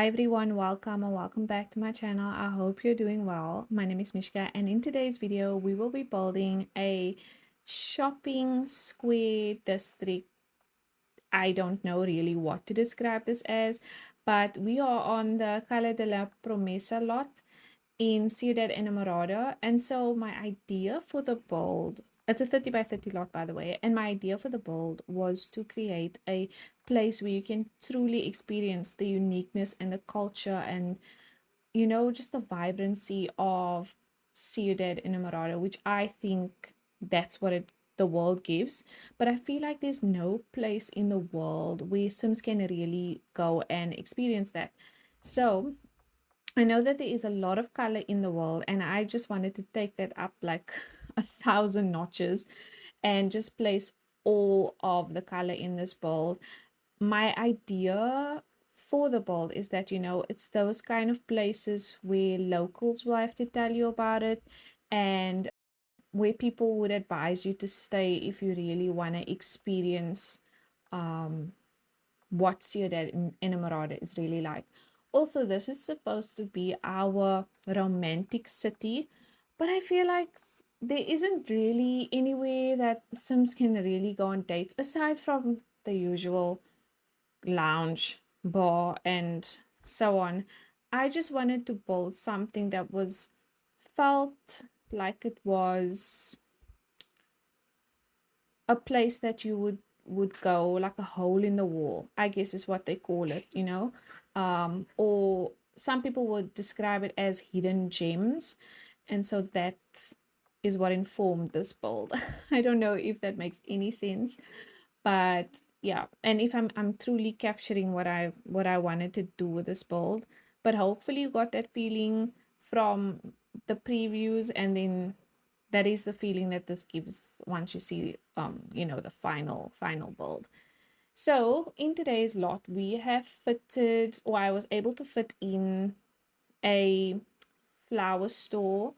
Hi everyone, welcome and welcome back to my channel. I hope you're doing well. My name is Mishka, and in today's video we will be building a shopping square district. I don't know really what to describe this as, but we are on the Calle De La Promesa lot in Ciudad Enamorada. And so my idea for the build, it's a 30 by 30 lot, by the way, and my idea for the build was to create a place where you can truly experience the uniqueness and the culture and, just the vibrancy of Ciudad Enamorada, which I think that's what the world gives. But I feel like there's no place in the world where Sims can really go and experience that. So I know that there is a lot of color in the world, and I just wanted to take that up like 1,000 notches and just place all of the color in this bowl. My idea for the bowl is that, it's those kind of places where locals will have to tell you about it, and where people would advise you to stay if you really want to experience um what Ciudad Enamorada is really like. Also, this is supposed to be our romantic city, but I feel like there isn't really anywhere that Sims can really go on dates aside from the usual lounge, bar, and so on. I just wanted to build something that was felt like it was a place that you would go, like a hole in the wall, I guess is what they call it. Or some people would describe it as hidden gems, and so that is what informed this build. I don't know if that makes any sense, but yeah, and if I'm truly capturing what I wanted to do with this build. But hopefully you got that feeling from the previews, and then that is the feeling that this gives once you see the final build. So in today's lot we have fitted, or I was able to fit in, a flower store,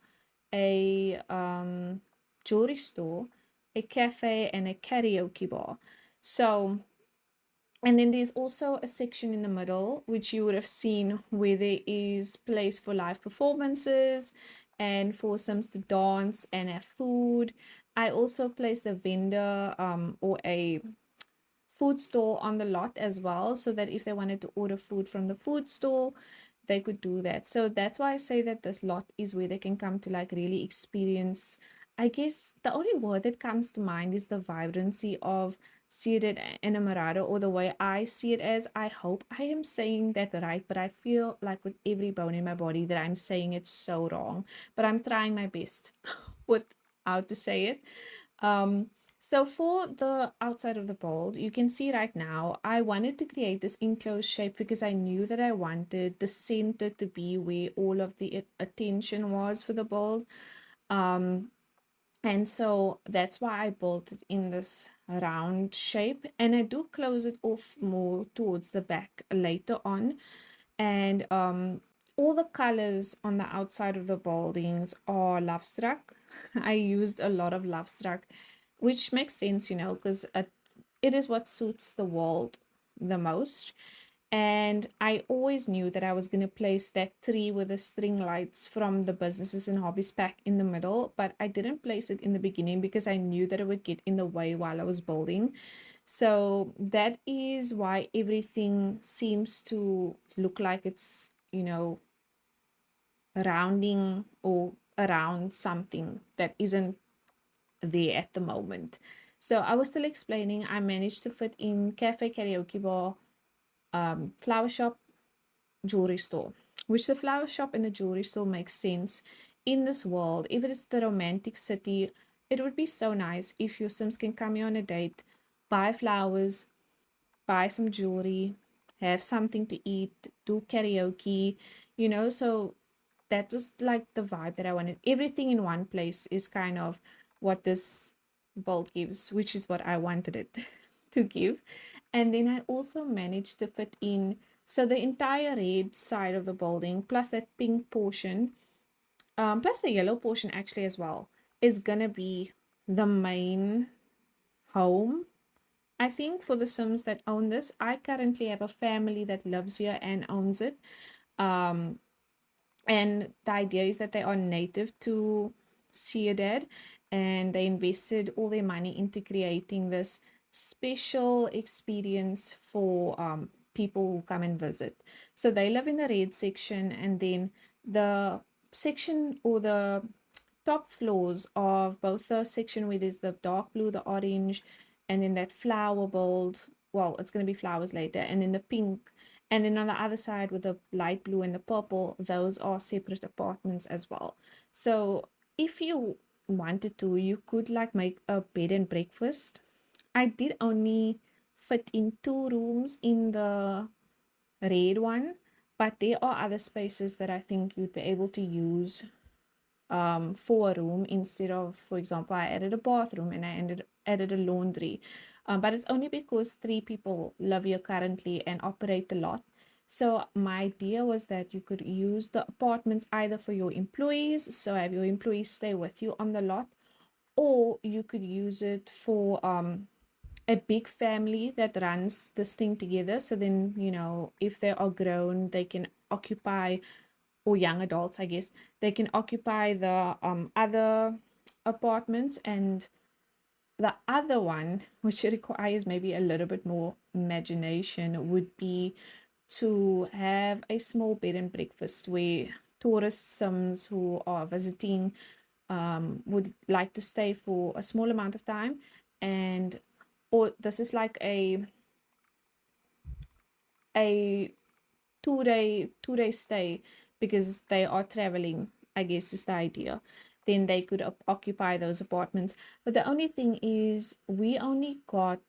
a jewelry store, a cafe, and a karaoke bar. So, and then there's also a section in the middle, which you would have seen, where there is place for live performances and for Sims to dance and have food. I also placed a vendor or a food stall on the lot as well, so that if they wanted to order food from the food stall, they could do that. So that's why I say that this lot is where they can come to like really experience. I guess the only word that comes to mind is the vibrancy of Ciudad Enamorada, or the way I see it as. I hope I am saying that right, but I feel like with every bone in my body that I'm saying it so wrong. But I'm trying my best with how to say it. Um, so for the outside of the bowl, you can see right now, I wanted to create this enclosed shape because I knew that I wanted the center to be where all of the attention was for the bowl. Um, and so that's why I built it in this round shape, and I do close it off more towards the back later on. And all the colors on the outside of the buildings are love struck. I used a lot of love struck, which makes sense, because it is what suits the world the most. And I always knew that I was going to place that tree with the string lights from the businesses and hobbies pack in the middle, but I didn't place it in the beginning because I knew that it would get in the way while I was building. So that is why everything seems to look like it's, rounding or around something that isn't there at the moment. So I was still explaining, I managed to fit in cafe, karaoke bar, flower shop, jewelry store, which the flower shop and the jewelry store makes sense in this world. If it is the romantic city, it would be so nice if your Sims can come here on a date, buy flowers, buy some jewelry, have something to eat, do karaoke, so that was like the vibe that I wanted. Everything in one place is kind of what this vault gives, which is what I wanted it to give. And then I also managed to fit in, so the entire red side of the building, plus that pink portion, plus the yellow portion actually as well, is gonna be the main home I think for the Sims that own this, I currently have a family that lives here and owns it. Um, and the idea is that they are native to Ciudad, and they invested all their money into creating this special experience for people who come and visit. So they live in the red section, and then the section or the top floors of both the section where there's the dark blue, the orange, and then that flower bold. Well, it's going to be flowers later, and then the pink. And then on the other side with the light blue and the purple, those are separate apartments as well. So if you wanted to, you could like make a bed and breakfast. I did only fit in 2 rooms in the red one, but there are other spaces that I think you'd be able to use for a room instead of, for example, I added a bathroom and added a laundry. But it's only because 3 people live here currently and operate a lot. So my idea was that you could use the apartments either for your employees, so have your employees stay with you on the lot, or you could use it for a big family that runs this thing together. So then, if they are grown, they can occupy, or young adults, I guess, they can occupy the other apartments. And the other one, which requires maybe a little bit more imagination, would be to have a small bed and breakfast where tourist Sims who are visiting would like to stay for a small amount of time. And or this is like a 2-day stay because they are traveling, I guess is the idea. Then they could occupy those apartments. But the only thing is, we only got,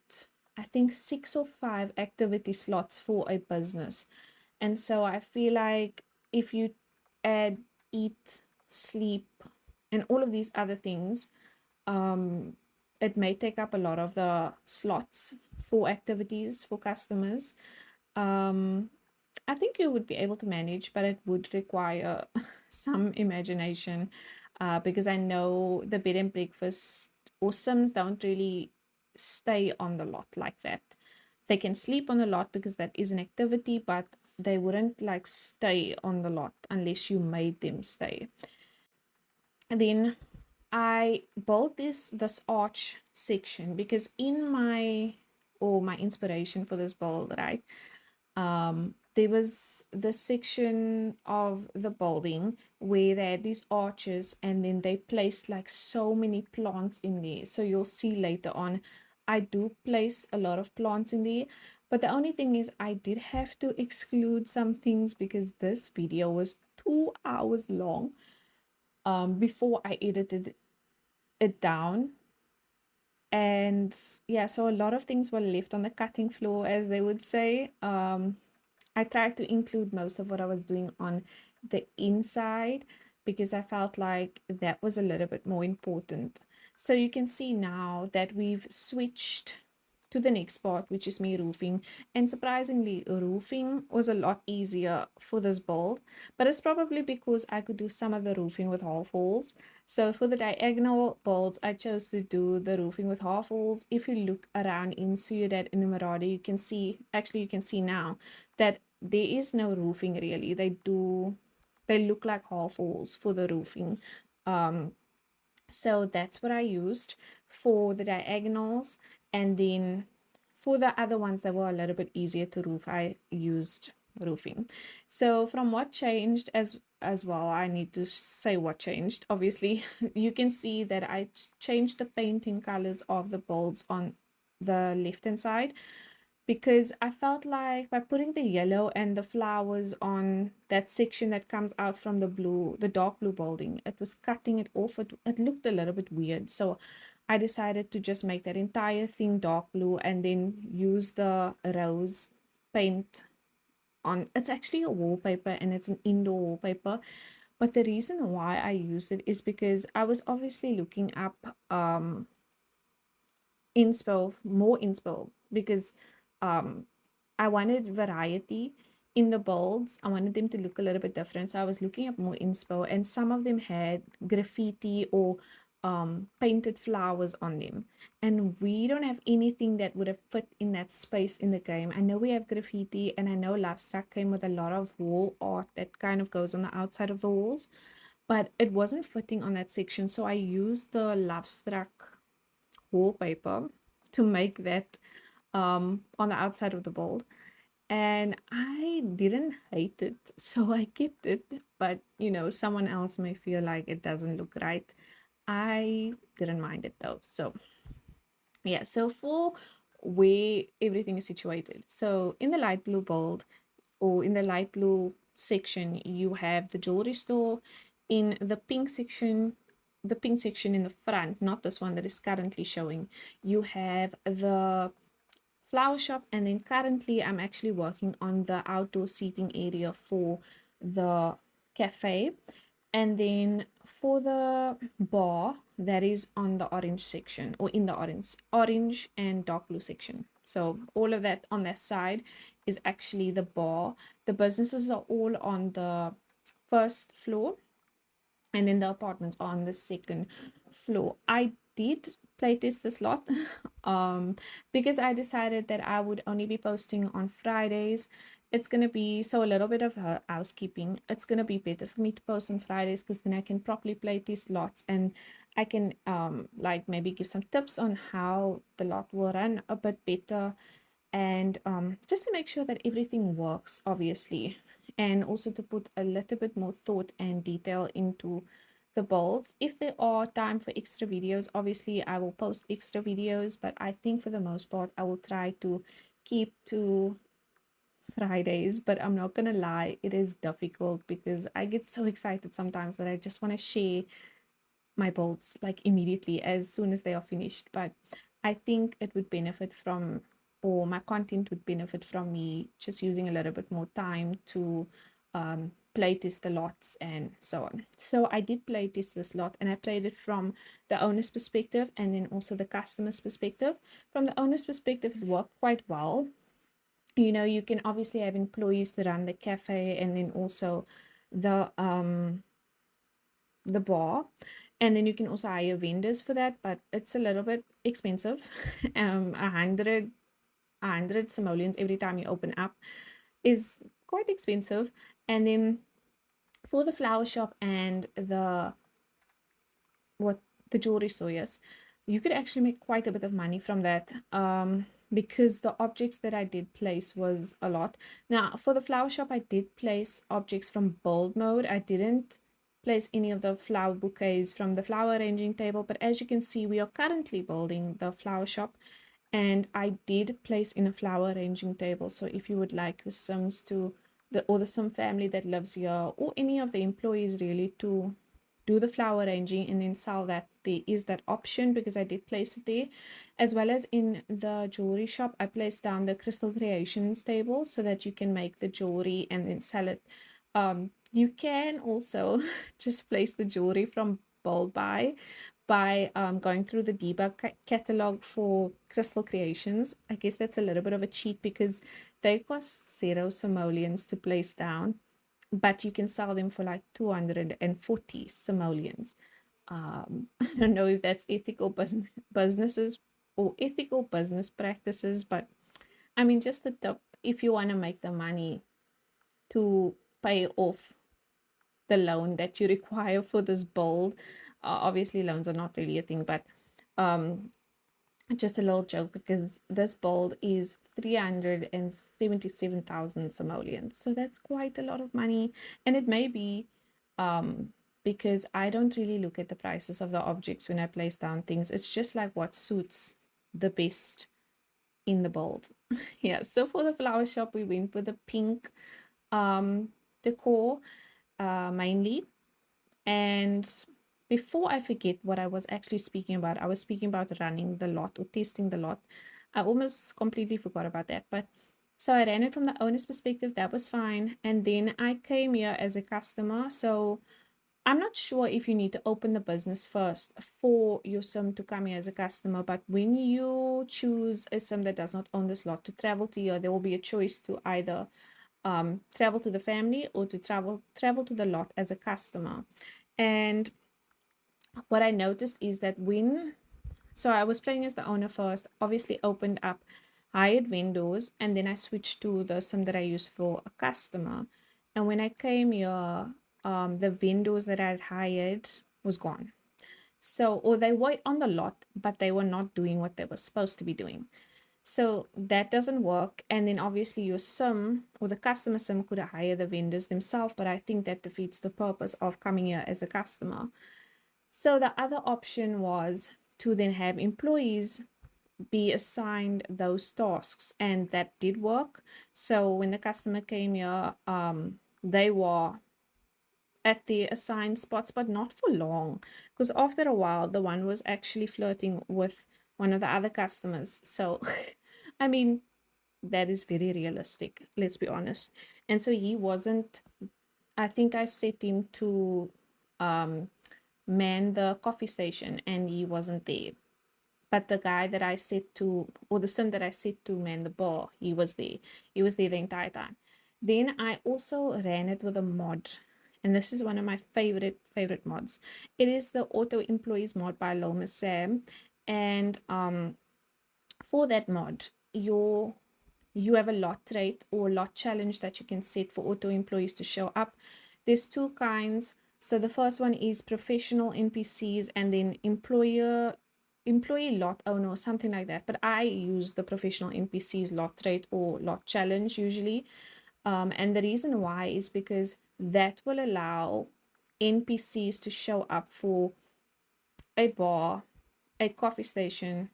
I think, 6 or 5 activity slots for a business. And so I feel like if you add eat, sleep, and all of these other things, um, it may take up a lot of the slots for activities for customers. Um, I think you would be able to manage, but it would require some imagination, because I know the bed and breakfast or Sims don't really stay on the lot like that. They can sleep on the lot because that is an activity, but they wouldn't like stay on the lot unless you made them stay. And then I built this arch section because in my inspiration for this build, right? There was this section of the building where they had these arches, and then they placed like so many plants in there. So you'll see later on, I do place a lot of plants in there. But the only thing is, I did have to exclude some things because this video was 2 hours long before I edited it down. And yeah, so a lot of things were left on the cutting floor, as they would say. I tried to include most of what I was doing on the inside because I felt like that was a little bit more important. So you can see now that we've switched to the next part, which is me roofing. And surprisingly, roofing was a lot easier for this build, but it's probably because I could do some of the roofing with half walls. So for the diagonal builds, I chose to do the roofing with half walls. If you look around in Ciudad Enamorada, you can see, actually you can see now that there is no roofing really. They look like half walls for the roofing. So that's what I used for the diagonals. And then for the other ones that were a little bit easier to roof, I used roofing. So from what changed as well, I need to say what changed. Obviously, you can see that I changed the painting colors of the bulbs on the left hand side, because I felt like by putting the yellow and the flowers on that section that comes out from the dark blue building, it was cutting it off. It looked a little bit weird. So I decided to just make that entire thing dark blue and then use the rose paint on. It's actually a wallpaper and it's an indoor wallpaper. But the reason why I used it is because I was obviously looking up inspo, more inspo, because um I wanted variety in the bulbs. I wanted them to look a little bit different. So I was looking up more inspo, and some of them had graffiti or painted flowers on them, and we don't have anything that would have fit in that space in the game. I know we have graffiti, and I know Lovestruck came with a lot of wall art that kind of goes on the outside of the walls, but it wasn't fitting on that section, so I used the Lovestruck wallpaper to make that on the outside of the bold, and I didn't hate it, so I kept it. But someone else may feel like it doesn't look right. I didn't mind it though. So yeah, so for where everything is situated, so in the light blue bold, or in the light blue section, you have the jewelry store. In the pink section in the front, not this one that is currently showing, you have the flower shop. And then currently I'm actually working on the outdoor seating area for the cafe. And then for the bar, that is on the orange section, or in the orange and dark blue section. So all of that on that side is actually the bar. The businesses are all on the first floor, and then the apartments are on the second floor. I did playtest this lot because I decided that I would only be posting on Fridays. It's gonna be so a little bit of housekeeping. It's gonna be better for me to post on Fridays, because then I can properly playtest lots, and I can like maybe give some tips on how the lot will run a bit better, and just to make sure that everything works, obviously, and also to put a little bit more thought and detail into the bowls. If there are time for extra videos, obviously I will post extra videos, but I think for the most part I will try to keep to Fridays. But I'm not gonna lie, it is difficult because I get so excited sometimes that I just want to share my bolts like immediately as soon as they are finished. But I think it would benefit from, or my content would benefit from me just using a little bit more time to play test the lots and so on. So I did play test this lot, and I played it from the owner's perspective and then also the customer's perspective. From the owner's perspective, it worked quite well. You can obviously have employees that run the cafe, and then also the bar, and then you can also hire vendors for that, but it's a little bit expensive. 100 simoleons every time you open up is quite expensive. And then for the flower shop and what the jewelry store, yes, you could actually make quite a bit of money from that, because the objects that I did place was a lot. Now for the flower shop, I did place objects from bold mode. I didn't place any of the flower bouquets from the flower arranging table, but as you can see, we are currently building the flower shop, and I did place in a flower arranging table. So if you would like the Sims to the Sim family that lives here, or any of the employees really, to do the flower arranging and then sell that, there is that option, because I did place it there. As well as in the jewelry shop, I placed down the crystal creations table so that you can make the jewelry and then sell it. You can also just place the jewelry from bulk by going through the debug catalog for crystal creations. I guess that's a little bit of a cheat because they cost 0 simoleons to place down, but you can sell them for like 240 simoleons. I don't know if that's ethical businesses or ethical business practices, but I mean, just the top, if you want to make the money to pay off the loan that you require for this build. Obviously, loans are not really a thing, but um, just a little joke, because this build is 377,000 simoleons. So that's quite a lot of money. And it may be because I don't really look at the prices of the objects when I place down things. It's just like what suits the best in the build. Yeah, so for the flower shop, we went with the pink decor mainly. And before I forget what I was actually speaking about, I was speaking about running the lot or testing the lot. I almost completely forgot about that. But so I ran it from the owner's perspective. That was fine. And then I came here as a customer. So I'm not sure if you need to open the business first for your sim to come here as a customer. But when you choose a sim that does not own this lot to travel to here, there will be a choice to either travel to the family or to travel to the lot as a customer. And what I noticed is that so I was playing as the owner first, obviously opened up, hired vendors, and then I switched to the sim that I use for a customer. And when I came here, the vendors that I had hired was gone. So, or they were on the lot, but they were not doing what they were supposed to be doing. So that doesn't work. And then obviously your sim or the customer sim could hire the vendors themselves, but I think that defeats the purpose of coming here as a customer. So the other option was to then have employees be assigned those tasks, and that did work. So when the customer came here, they were at the assigned spots, but not for long, because after a while, the one was actually flirting with one of the other customers. So, I mean, that is very realistic, let's be honest. And so he wasn't, I think I set him to um, man the coffee station, and he wasn't there. But the guy that I set to, or the sim that I set to man the bar, he was there. He was there the entire time. Then I also ran it with a mod, and this is one of my favorite mods. It is the Auto Employees mod by Loma Sam, and for that mod, you have a lot rate or lot challenge that you can set for auto employees to show up. There's two kinds. So the first one is professional NPCs, and then employee lot owner or something like that. But I use the professional NPCs lot rate or lot challenge usually. And the reason why is because that will allow NPCs to show up for a bar, a coffee station,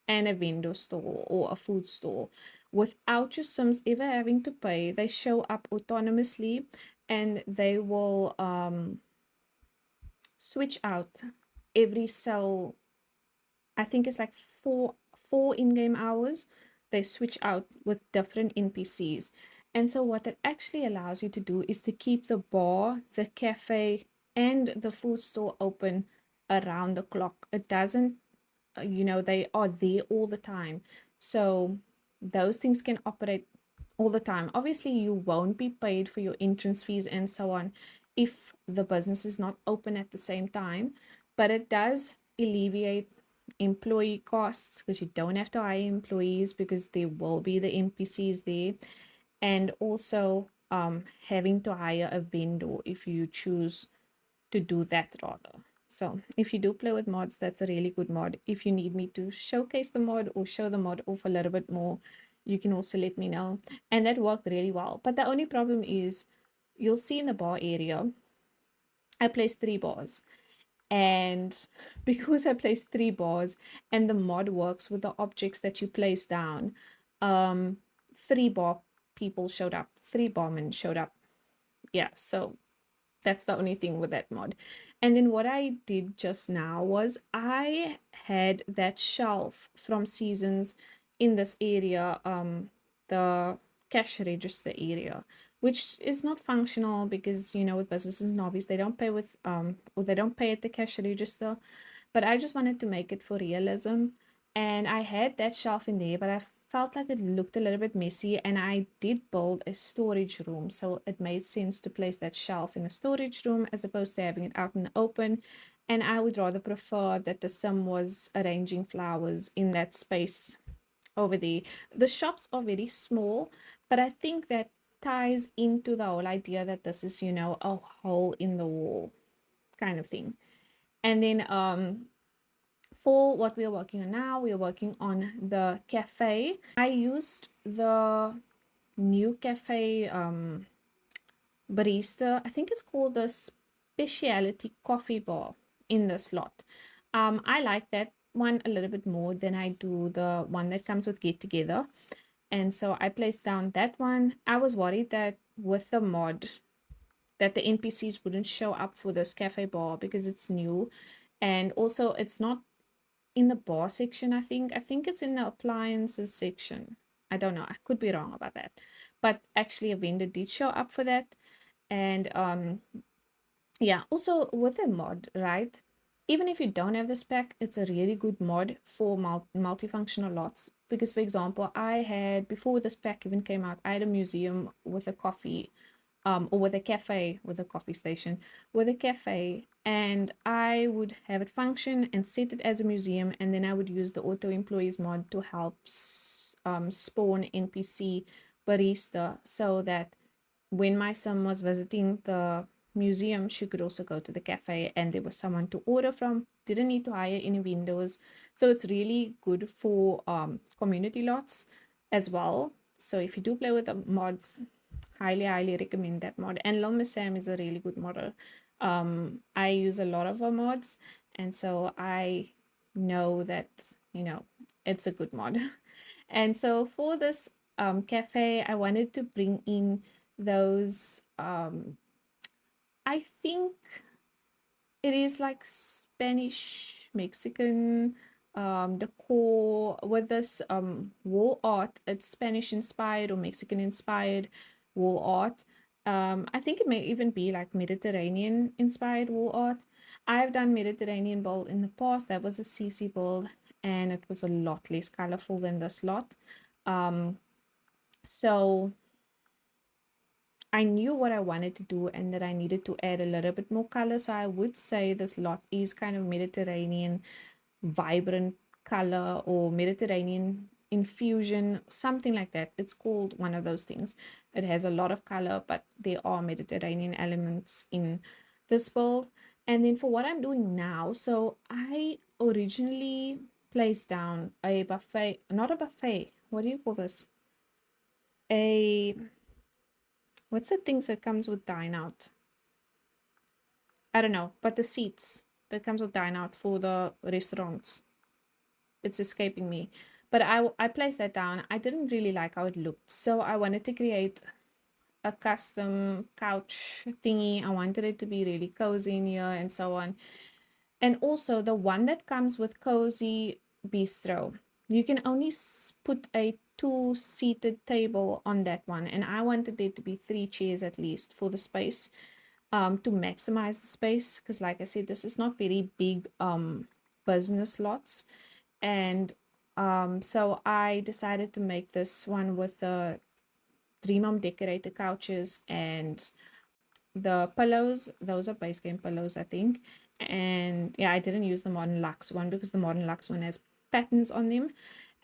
and a vendor stall or a food stall without your Sims ever having to pay. They show up autonomously, and they will switch out every so, I think it's like four in-game hours. They switch out with different NPCs. And so what that actually allows you to do is to keep the bar, the cafe, and the food stall open around the clock. It doesn't, they are there all the time. So those things can operate all the time. Obviously, you won't be paid for your entrance fees and so on if the business is not open at the same time, but it does alleviate employee costs because you don't have to hire employees because there will be the NPCs there, and also having to hire a vendor if you choose to do that rather. So if you do play with mods, that's a really good mod. If you need me to showcase the mod or show the mod off a little bit more, you can also let me know. And that worked really well. But the only problem is you'll see in the bar area, I placed 3 bars. And because I placed 3 bars and the mod works with the objects that you place down, 3 bar people showed up, 3 barmen showed up. Yeah, so that's the only thing with that mod. And then what I did just now was I had that shelf from Seasons in this area, the cash register area, which is not functional because with businesses and hobbies they don't pay with or they don't pay at the cash register. But I just wanted to make it for realism, and I had that shelf in there, but I felt like it looked a little bit messy, and I did build a storage room, so it made sense to place that shelf in a storage room as opposed to having it out in the open. And I would rather prefer that the sim was arranging flowers in that space over there. The shops are very small, but I think that ties into the whole idea that this is a hole in the wall kind of thing. And then for what we are working on now, we are working on the cafe. I used the new cafe barista. I think it's called the specialty coffee bar in the slot. I like that one a little bit more than I do the one that comes with Get Together. And so I placed down that one. I was worried that with the mod that the NPCs wouldn't show up for this cafe bar because it's new. And also it's not in the bar section. I think it's in the appliances section. I don't know, I could be wrong about that, but actually a vendor did show up for that. And yeah, also with a mod, right, even if you don't have the spec, it's a really good mod for multifunctional lots. Because for example, I had, before the spec even came out, I had a museum with a coffee or with a cafe, with a coffee station, with a cafe, and I would have it function and set it as a museum, and then I would use the auto employees mod to help spawn NPC barista, so that when my son was visiting the museum, she could also go to the cafe and there was someone to order from. Didn't need to hire any windows. So it's really good for community lots as well. So if you do play with the mods, highly recommend that mod. And Lil Miss Sam is a really good modder. I use a lot of her mods, and so I know that, you know, it's a good mod. And so for this cafe, I wanted to bring in those I think it is like Spanish Mexican decor with this wall art. It's Spanish inspired or Mexican inspired wall art. I think it may even be like Mediterranean inspired wall art. I've done Mediterranean build in the past. That was a CC build, and it was a lot less colorful than this lot. So I knew what I wanted to do and that I needed to add a little bit more color. So I would say this lot is kind of Mediterranean, vibrant color, or Mediterranean infusion, something like that. It's called one of those things. It has a lot of color, but there are Mediterranean elements in this build. And then for what I'm doing now, so I originally placed down a buffet, not a buffet, what do you call this? A What's the things that comes with dine out? I don't know, but the seats that comes with dine out for the restaurants. It's escaping me. But I placed that down. I didn't really like how it looked. So I wanted to create a custom couch thingy. I wanted it to be really cozy in here and so on. And also the one that comes with Cozy Bistro, you can only put a two-seated table on that one. And I wanted there to be 3 chairs at least for the space, to maximize the space. Because like I said, this is not very big business lots. And so I decided to make this one with the Dream Home decorator couches and the pillows. Those are base game pillows, I think. And yeah, I didn't use the Modern Luxe one because the Modern Luxe one has patterns on them.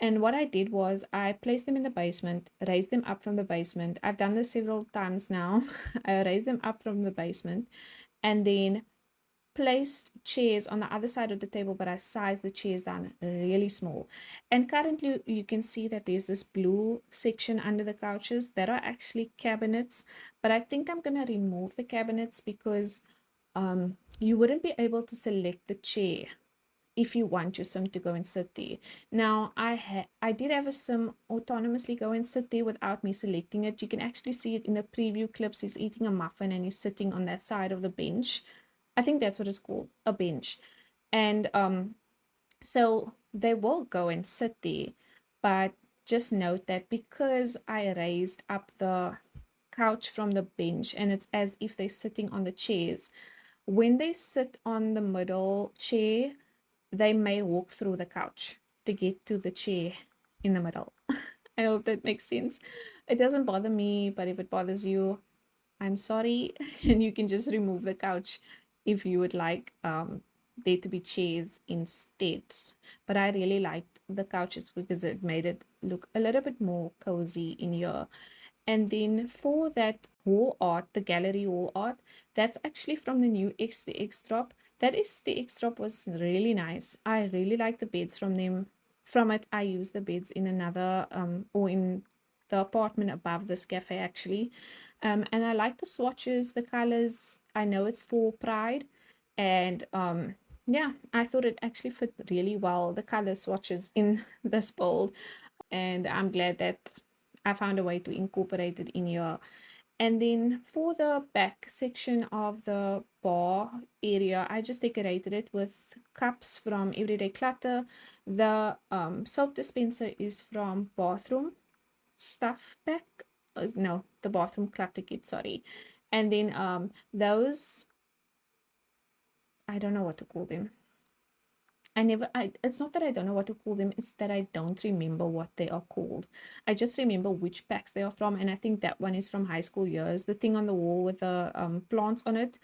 And what I did was I placed them in the basement, raised them up from the basement. I've done this several times now. I raised them up from the basement and then placed chairs on the other side of the table, but I sized the chairs down really small. And currently you can see that there's this blue section under the couches that are actually cabinets, but I think I'm going to remove the cabinets because you wouldn't be able to select the chair if you want your sim to go and sit there. Now I did have a sim autonomously go and sit there without me selecting it. You can actually see it in the preview clips. He's eating a muffin and he's sitting on that side of the bench. I think that's what it's called, a bench. And so they will go and sit there, but just note that because I raised up the couch from the bench and it's as if they're sitting on the chairs, when they sit on the middle chair, they may walk through the couch to get to the chair in the middle. I hope that makes sense. It doesn't bother me, but if it bothers you, I'm sorry. And you can just remove the couch if you would like there to be chairs instead. But I really liked the couches because it made it look a little bit more cozy in here. And then for that wall art, the gallery wall art, that's actually from the new XTX drop. That XTX drop was really nice. I really like the beds from them. From it, I use the beds in another or in the apartment above this cafe actually. And I like the swatches, the colors. I know it's for Pride. And yeah, I thought it actually fit really well, the color swatches in this bowl. And I'm glad that I found a way to incorporate it in here. And then for the back section of the bar area, I just decorated it with cups from Everyday Clutter. The soap dispenser is from Bathroom Stuff Pack. No, the Bathroom Clutter Kit, sorry. And then those, I don't know what to call them. It's not that I don't know what to call them, it's that I don't remember what they are called. I just remember which packs they are from, and I think that one is from high school years. The thing on the wall with the plants on it,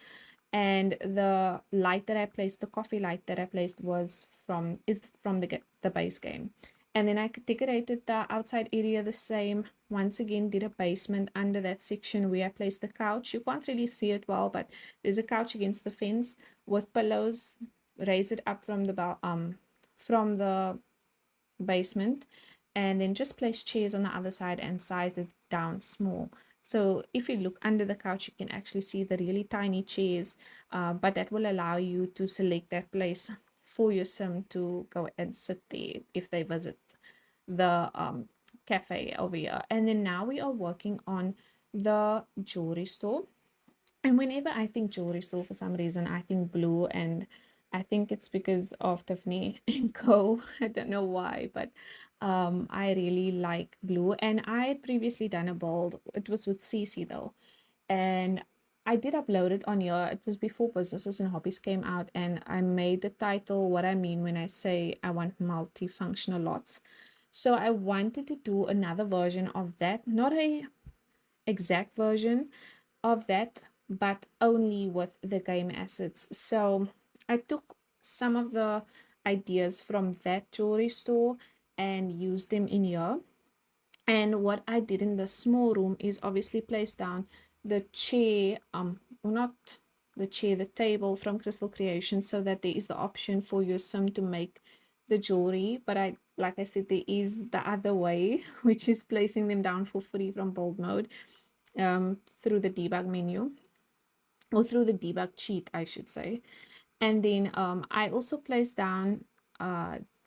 and the light that I placed, the coffee light that I placed is from the base game. And then I decorated the outside area the same. Once again, did a basement under that section where I placed the couch. You can't really see it well, but there's a couch against the fence with pillows. Raise it up from the basement, and then just place chairs on the other side and size it down small. So if you look under the couch, you can actually see the really tiny chairs, but that will allow you to select that place for your sim to go and sit there if they visit the cafe over here. And then now we are working on the jewelry store, and whenever I think jewelry store, for some reason, I think blue, and I think it's because of Tiffany and Co. I don't know why, but I really like blue. And I had previously done a bold. It was with CC though, and I did upload it on here. It was before Businesses and Hobbies came out, and I made the title what I mean when I say I want multifunctional lots. So I wanted to do another version of that, not a exact version of that, but only with the game assets. So I took some of the ideas from that jewelry store and used them in here. And what I did in the small room is obviously place down the chair, or not the chair, the table from Crystal Creations, so that there is the option for your sim to make the jewelry. But like I said, there is the other way, which is placing them down for free from bold mode, through the debug menu, or through the debug cheat, I should say. And then I also placed down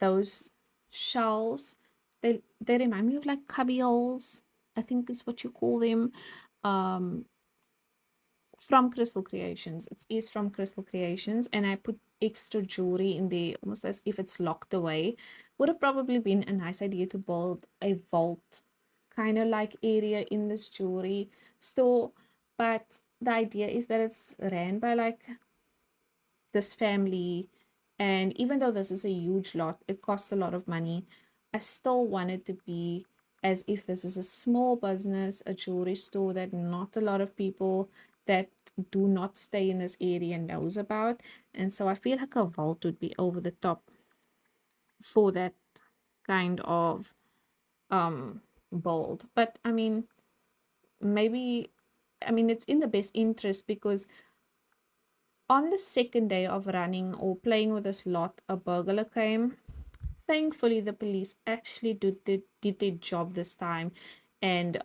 those shelves. They remind me of like cubby holes, I think is what you call them, um, from Crystal Creations. It is from Crystal Creations, and I put extra jewelry in there, almost as if it's locked away. Would have probably been a nice idea to build a vault kind of like area in this jewelry store, but the idea is that it's ran by like this family, and even though this is a huge lot, it costs a lot of money. I still want it to be as if this is a small business, a jewelry store that not a lot of people that do not stay in this area knows about. And so I feel like a vault would be over the top for that kind of bold. But I mean, maybe, I mean, it's in the best interest, because on the second day of running or playing with this lot, a burglar came. Thankfully, the police actually did their job this time, and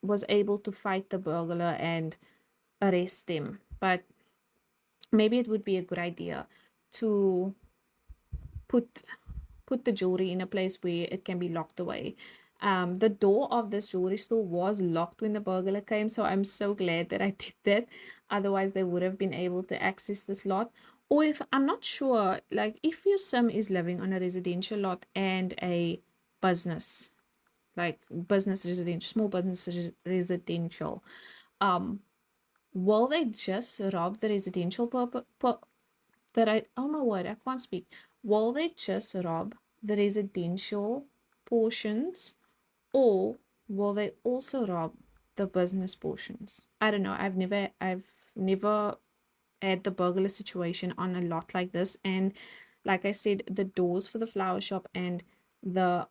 was able to fight the burglar and arrest him. But maybe it would be a good idea to put put the jewelry in a place where it can be locked away. The door of this jewelry store was locked when the burglar came, so I'm so glad that I did that. Otherwise, they would have been able to access this lot. Or if I'm not sure, like if your sim is living on a residential lot and a business, like business residential, small business residential, um, will they just rob the residential oh my word, I can't speak. Will they just rob the residential portions, or will they also rob the business portions? I don't know. I've never had the burglar situation on a lot like this. And like I said, the doors for the flower shop and the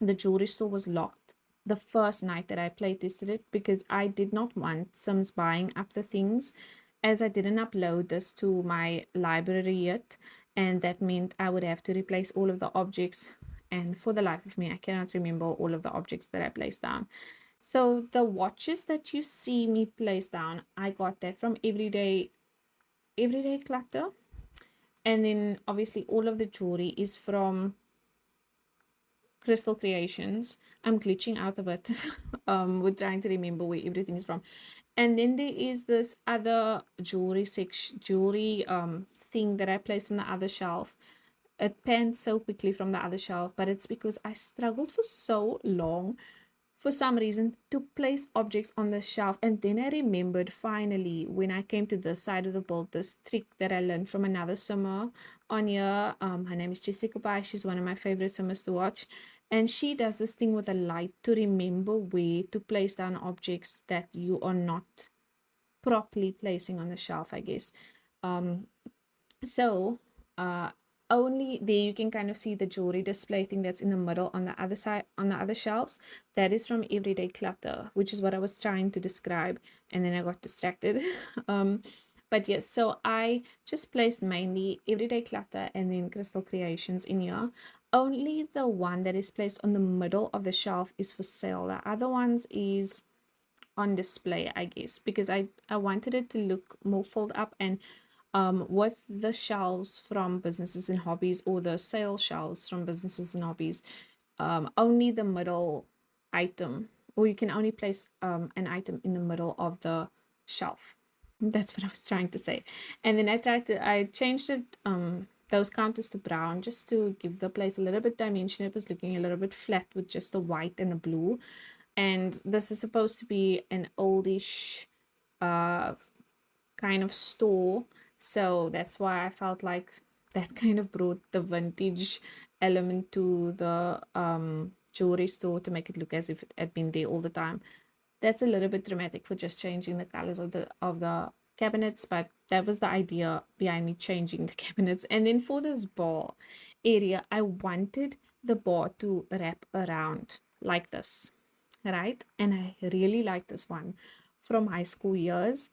the jewelry store was locked the first night that I played tested it, because I did not want Sims buying up the things, as I didn't upload this to my library yet, and that meant I would have to replace all of the objects, and for the life of me I cannot remember all of the objects that I placed down. So the watches that you see me place down, I got that from everyday clutter, and then obviously all of the jewelry is from Crystal Creations. I'm glitching out of it. We're trying to remember where everything is from. And then there is this other jewelry thing that I placed on the other shelf. It panned so quickly from the other shelf, but it's because I struggled for so long, for some reason, to place objects on the shelf. And then I remembered finally, when I came to this side of the build, this trick that I learned from another simmer, on here. Her name is Jessica Bai. She's one of my favorite swimmers to watch. And she does this thing with a light to remember where to place down objects that you are not properly placing on the shelf, I guess. Um, so uh, only there you can kind of see the jewelry display thing that's in the middle on the other side, on the other shelves. That is from Everyday Clutter, which is what I was trying to describe, and then I got distracted. But yes, so I just placed mainly Everyday Clutter and then Crystal Creations in here. Only the one that is placed on the middle of the shelf is for sale. The other ones is on display, I guess, because I wanted it to look more filled up. And with the shelves from Businesses and Hobbies, or the sale shelves from Businesses and Hobbies, only the middle item, or you can only place an item in the middle of the shelf. That's what I was trying to say. And then I changed it, those counters to brown, just to give the place a little bit dimension. It was looking a little bit flat with just the white and the blue. And this is supposed to be an oldish uh kind of store, so that's why I felt like that kind of brought the vintage element to the jewelry store, to make it look as if it had been there all the time. That's a little bit dramatic for just changing the colors of the cabinets, but that was the idea behind me changing the cabinets. And then for this bar area, I wanted the bar to wrap around like this, right? And I really like this one from high school years.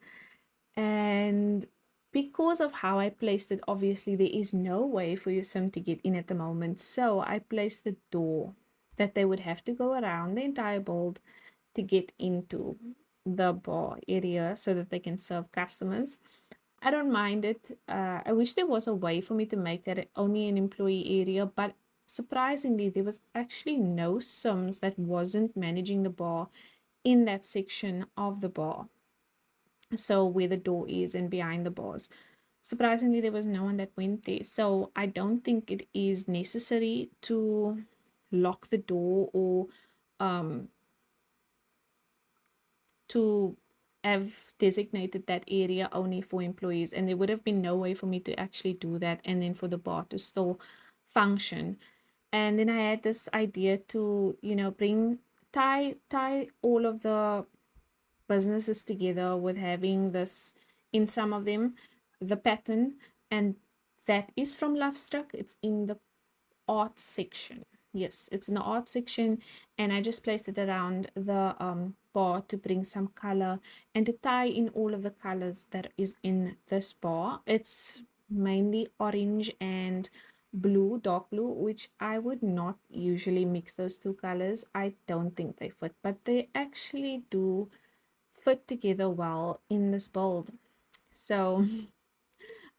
And because of how I placed it, obviously there is no way for your sim to get in at the moment. So I placed the door that they would have to go around the entire build to get into the bar area so that they can serve customers. I don't mind it. I wish there was a way for me to make that only an employee area, but surprisingly, there was actually no Sims that wasn't managing the bar in that section of the bar. So where the door is and behind the bars. Surprisingly, there was no one that went there. So I don't think it is necessary to lock the door, or um, to have designated that area only for employees. And there would have been no way for me to actually do that and then for the bar to still function. And then I had this idea to, bring tie all of the businesses together with having this in some of them, the pattern, and that is from Love Struck. It's in the art section. Yes, it's in the art section, and I just placed it around the bar to bring some color and to tie in all of the colors that is in this bar. It's mainly orange and blue, dark blue, which I would not usually mix those two colors. I don't think they fit, but they actually do fit together well in this build. So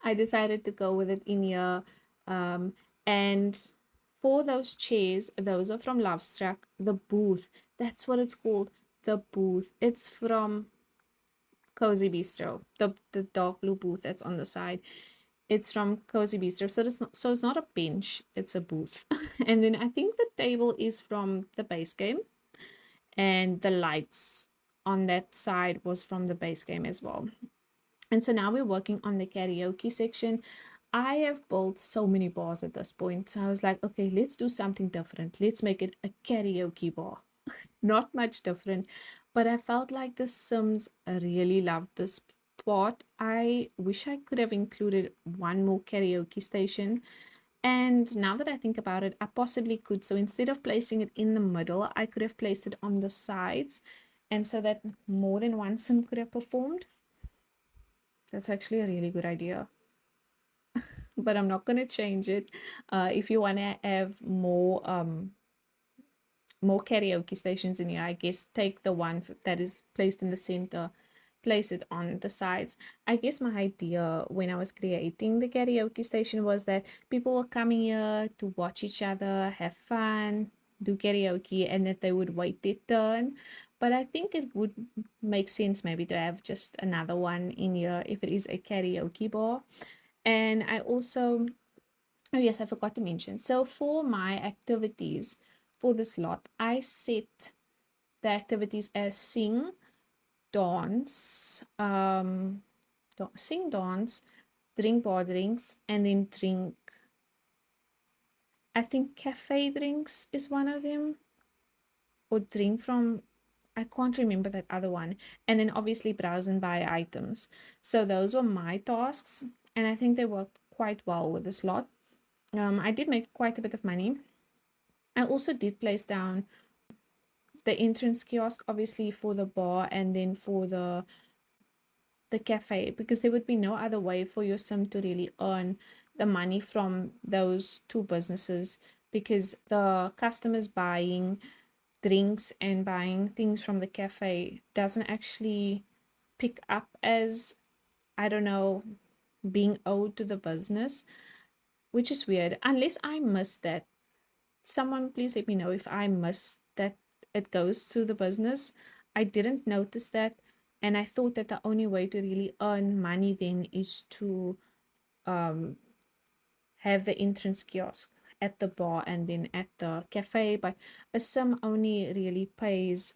I decided to go with it in here. Um, and for those chairs, those are from Love Struck. The booth, that's what it's called. The booth. It's from Cozy Bistro. The dark blue booth that's on the side. It's from Cozy Bistro. So it's not a bench, it's a booth. And then I think the table is from the base game, and the lights on that side was from the base game as well. And so now we're working on the karaoke section. I have built so many bars at this point. So I was like, okay, let's do something different. Let's make it a karaoke bar. Not much different, but I felt like the Sims really loved this part. I wish I could have included one more karaoke station. And now that I think about it, I possibly could. So instead of placing it in the middle, I could have placed it on the sides. And so that more than one Sim could have performed. That's actually a really good idea. But I'm not going to change it. If you want to have more karaoke stations in here, I guess take the one that is placed in the center, place it on the sides. I guess my idea when I was creating the karaoke station was that people were coming here to watch each other, have fun, do karaoke, and that they would wait their turn. But I think it would make sense maybe to have just another one in here if it is a karaoke bar. And I also, oh yes, I forgot to mention. So for my activities for this lot, I set the activities as sing, dance, sing, dance, drink bar drinks, and then drink I think cafe drinks is one of them, or drink from, I can't remember that other one. And then obviously browse and buy items. So those were my tasks, and I think they worked quite well with the slot. I did make quite a bit of money. I also did place down the entrance kiosk, obviously for the bar and then for the cafe, because there would be no other way for your sim to really earn the money from those two businesses, because the customers buying drinks and buying things from the cafe doesn't actually pick up as, I don't know, being owed to the business, which is weird. Unless I missed that. Someone please let me know if I missed that it goes to the business. I didn't notice that. And I thought that the only way to really earn money then is to um, have the entrance kiosk at the bar and then at the cafe. But a sim only really pays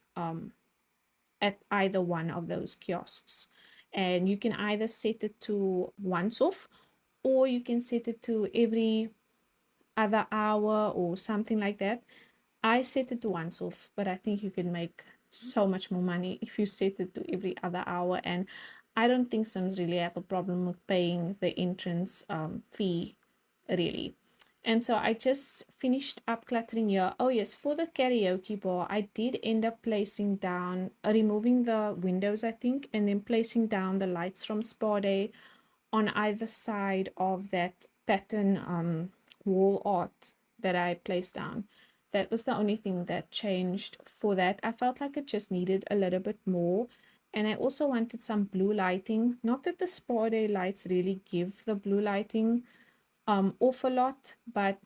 at either one of those kiosks. And you can either set it to once off, or you can set it to every other hour or something like that. I set it to once off, but I think you can make so much more money if you set it to every other hour. And I don't think Sims really have a problem with paying the entrance fee, really. And so I just finished up cluttering here. Oh yes, for the karaoke bar, I did end up placing down, removing the windows, I think, and then placing down the lights from Spa Day on either side of that pattern wall art that I placed down. That was the only thing that changed for that. I felt like it just needed a little bit more. And I also wanted some blue lighting. Not that the Spa Day lights really give the blue lighting off a lot, but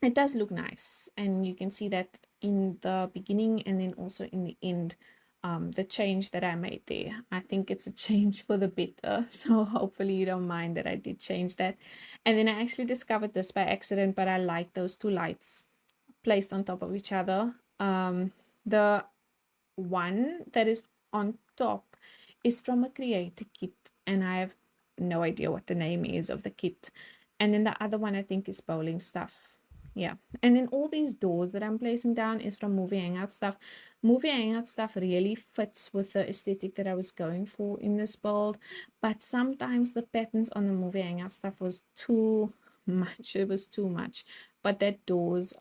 it does look nice. And you can see that in the beginning and then also in the end, the change that I made there. I think it's a change for the better. So hopefully you don't mind that I did change that. And then I actually discovered this by accident, but I like those two lights placed on top of each other. The one that is on top is from a creator kit, and I have no idea what the name is of the kit. And then the other one I think is bowling stuff. Yeah. And then all these doors that I'm placing down is from movie hangout stuff. Movie hangout stuff really fits with the aesthetic that I was going for in this build, but sometimes the patterns on the movie hangout stuff was too much. It was too much. But that doors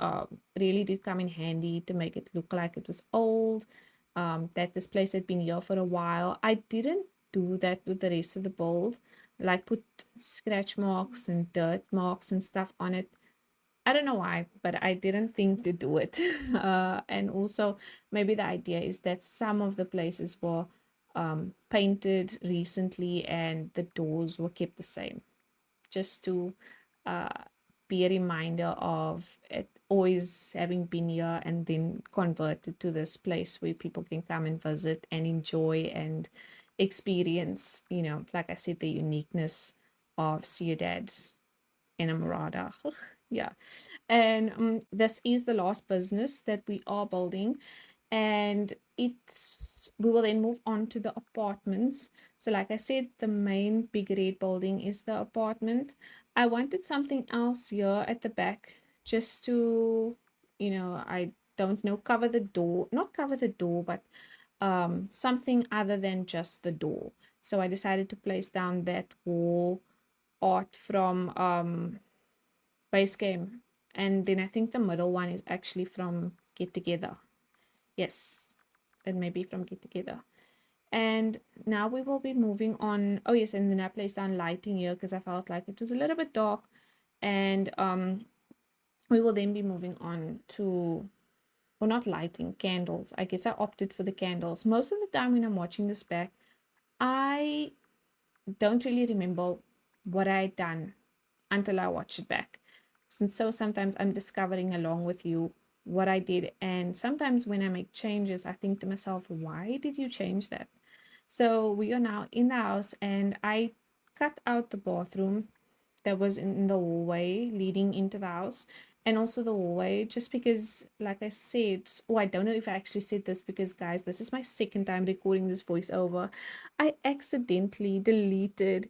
really did come in handy to make it look like it was old, that this place had been here for a while. I didn't do that with the rest of the build, like put scratch marks and dirt marks and stuff on it. I don't know why, but I didn't think to do it. And also, maybe the idea is that some of the places were painted recently and the doors were kept the same, just to uh, be a reminder of it always having been here and then converted to this place where people can come and visit and enjoy and experience, like I said, the uniqueness of Ciudad Enamorada. Yeah. And this is the last business that we are building, and we will then move on to the apartments. So like I said, the main big red building is the apartment. I wanted something else here at the back, just to, I don't know, cover the door, not cover the door, but something other than just the door. So I decided to place down that wall art from base game, and then I think the middle one is actually from Get Together. Yes, it may be from Get Together. And now we will be moving on. Oh yes, and then I placed down lighting here because I felt like it was a little bit dark. And we will then be moving on to, or not lighting, candles. I guess I opted for the candles. Most of the time when I'm watching this back, I don't really remember what I had done until I watch it back. And so sometimes I'm discovering along with you what I did. And sometimes when I make changes, I think to myself, why did you change that? So we are now in the house, and I cut out the bathroom that was in the hallway leading into the house, and also the hallway, just because, like I said, oh, I don't know if I actually said this, because guys, this is my second time recording this voiceover. I accidentally deleted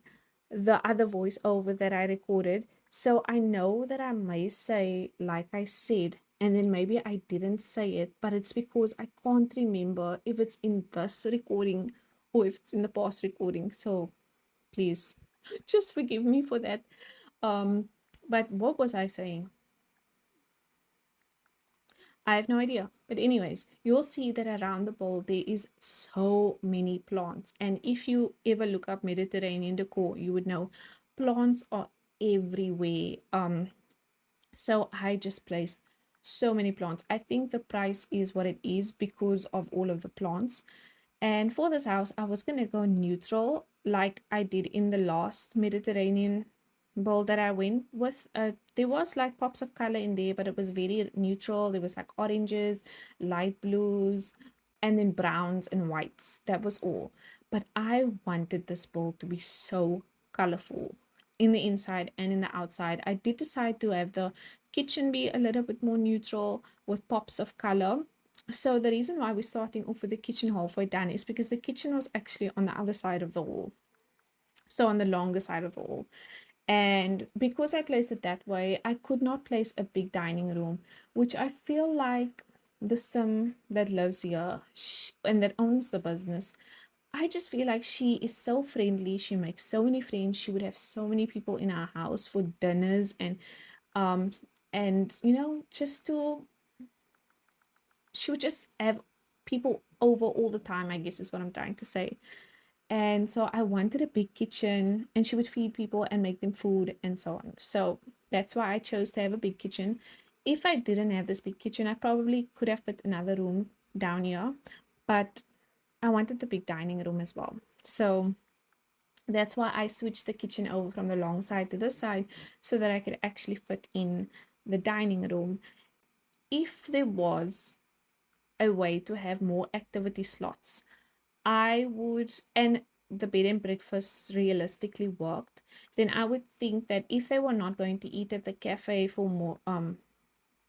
the other voiceover that I recorded. So I know that I may say, like I said, and then maybe I didn't say it, but it's because I can't remember if it's in this recording or if it's in the past recording. So please just forgive me for that. Um, but what was I saying? I have no idea. But anyways, you'll see that around the bowl there is so many plants. And if you ever look up Mediterranean decor, you would know plants are everywhere. So I just placed so many plants. I think the price is what it is because of all of the plants. And for this house, I was gonna go neutral like I did in the last Mediterranean bowl that I went with. There was like pops of color in there, but it was very neutral. There was like oranges, light blues, and then browns and whites. That was all. But I wanted this bowl to be so colorful in the inside and in the outside. I did decide to have the kitchen be a little bit more neutral with pops of color. So the reason why we're starting off with the kitchen halfway done is because the kitchen was actually on the other side of the wall. So on the longer side of the wall. And because I placed it that way, I could not place a big dining room, which I feel like the sim that lives here and that owns the business, I just feel like she is so friendly. She makes so many friends. She would have so many people in our house for dinners um and just to she would just have people over all the time, I guess is what I'm trying to say. And so I wanted a big kitchen and she would feed people and make them food and so on. So that's why I chose to have a big kitchen. If I didn't have this big kitchen, I probably could have fit another room down here, but I wanted the big dining room as well. So that's why I switched the kitchen over from the long side to this side so that I could actually fit in the dining room. If there was a way to have more activity slots, I would, and the bed and breakfast realistically worked, then I would think that if they were not going to eat at the cafe for more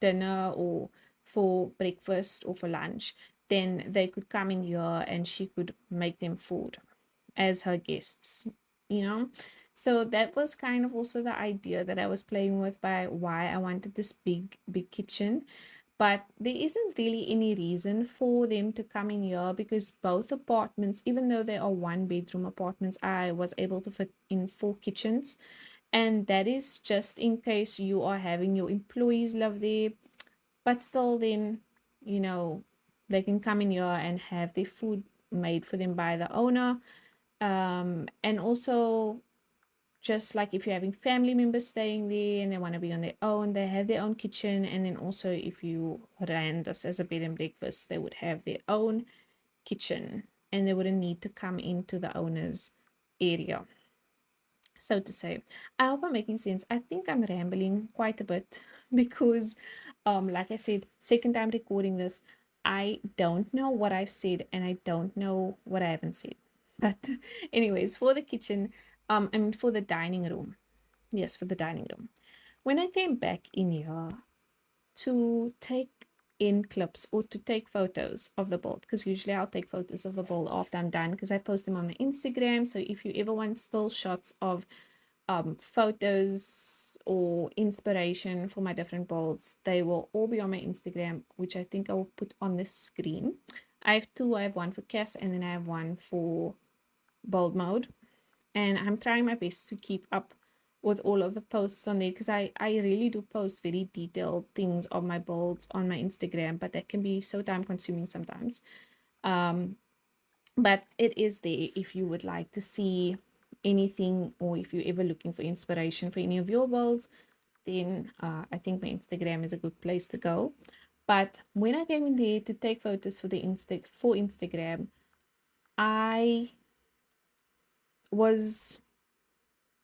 dinner or for breakfast or for lunch, then they could come in here and she could make them food as her guests, you know? So that was kind of also the idea that I was playing with by why I wanted this big kitchen. But there isn't really any reason for them to come in here because both apartments, even though they are one bedroom apartments, I was able to fit in 4 kitchens. And that is just in case you are having your employees live there, but still then, you know, they can come in here and have their food made for them by the owner. And also just like if you're having family members staying there and they want to be on their own, they have their own kitchen. And then also if you ran this as a bed and breakfast, they would have their own kitchen and they wouldn't need to come into the owner's area, so to say. I hope I'm making sense. I think I'm rambling quite a bit because like I said, second time recording this, I don't know what I've said and I don't know what I haven't said. But anyways, for the kitchen, I mean for the dining room. Yes, for the dining room. When I came back in here to take in clips or to take photos of the bowl, because usually I'll take photos of the bowl after I'm done because I post them on my Instagram. So if you ever want still shots of photos or inspiration for my different bowls, they will all be on my Instagram, which I think I will put on the screen. I have two. I have one for Cass and then I have one for bold mode, and I'm trying my best to keep up with all of the posts on there because I really do post very detailed things of my bolds on my Instagram, but that can be so time consuming sometimes. um but it is there if you would like to see anything, or if you're ever looking for inspiration for any of your bolds, then I think my Instagram is a good place to go. But when I came in there to take photos for the Instagram, I was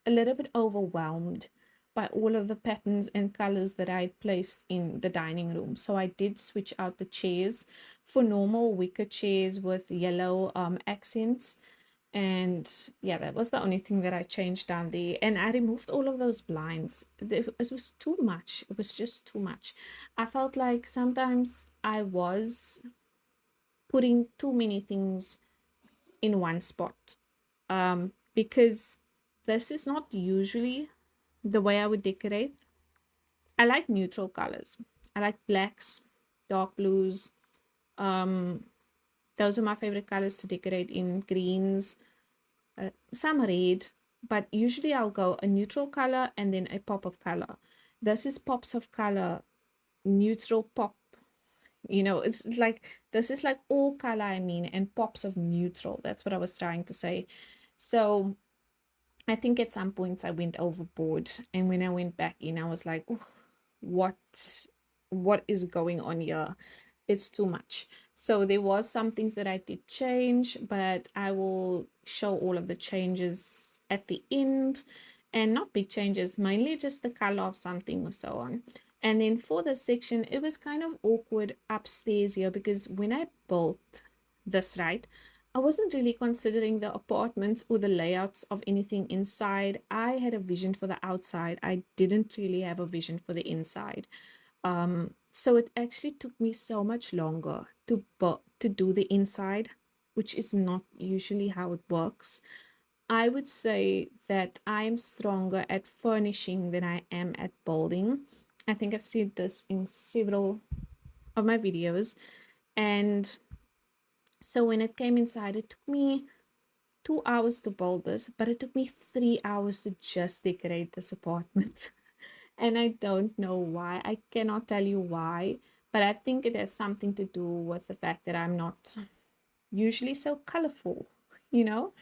a little bit overwhelmed by all of the patterns and colors that I had placed in the dining room. So I did switch out the chairs for normal wicker chairs with yellow accents. And yeah, that was the only thing that I changed down there. And I removed all of those blinds. It was too much. It was just too much. I felt like sometimes I was putting too many things in one spot, because this is not usually the way I would decorate, I like neutral colors. I like blacks, dark blues. Um, those are my favorite colors to decorate in. Greens, some red, but usually I'll go a neutral color and then a pop of color. This is pops of color, neutral pop. It's like this is like all color, I mean, and pops of neutral. That's what I was trying to say. So I think at some points I went overboard, and when I went back in, I was like, "Ooh, what what is going on here? It's too much." So there was some things that I did change, but I will show all of the changes at the end, and not big changes, mainly just the color of something or so on. And then for this section, it was kind of awkward upstairs here because when I built this, right, I wasn't really considering the apartments or the layouts of anything inside. I had a vision for the outside. I didn't really have a vision for the inside. So it actually took me so much longer to do the inside, which is not usually how it works. I would say that I'm stronger at furnishing than I am at building. I think I've said this in several of my videos. And so when it came inside, it took me 2 hours to build this, but it took me 3 hours to just decorate this apartment. And I don't know why. I cannot tell you why, but I think it has something to do with the fact that I'm not usually so colorful, you know?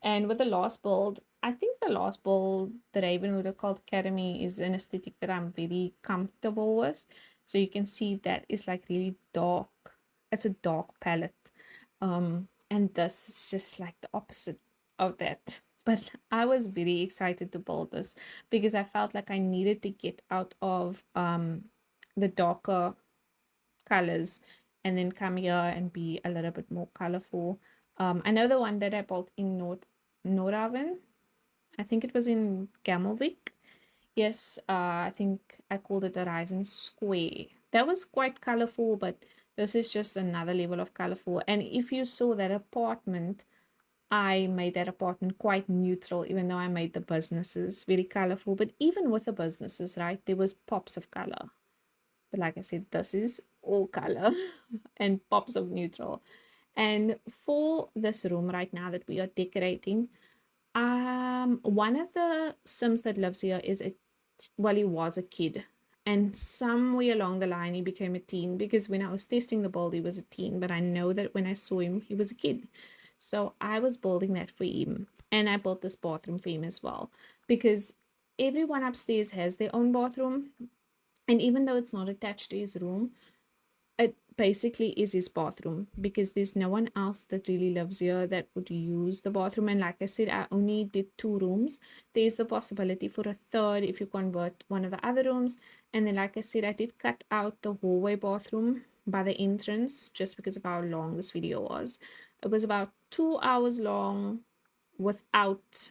And with the last build, I think the last build, the Ravenwood Occult Academy, is an aesthetic that I'm very comfortable with. So you can see that is like really dark. It's a dark palette. And this is just like the opposite of that. But I was very excited to build this because I felt like I needed to get out of the darker colors and then come here and be a little bit more colorful. I know the one that I bought in Norraven, I think it was in Gamelvik. Yes, I think I called it the Horizon Square. That was quite colorful, but this is just another level of colorful. And if you saw that apartment, I made that apartment quite neutral, even though I made the businesses very colorful. But even with the businesses, right, there was pops of color. But like I said, this is all color and pops of neutral. And for this room right now that we are decorating, one of the Sims that lives here is he was a kid. And somewhere along the line, he became a teen because when I was testing the build, he was a teen. But I know that when I saw him, he was a kid. So I was building that for him. And I built this bathroom for him as well because everyone upstairs has their own bathroom. And even though it's not attached to his room, it basically is his bathroom because there's no one else that really lives here that would use the bathroom. And like I said, I only did 2 rooms. There's the possibility for a third if you convert one of the other rooms. And then like I said, I did cut out the hallway bathroom by the entrance just because of how long this video was. It was about 2 hours long without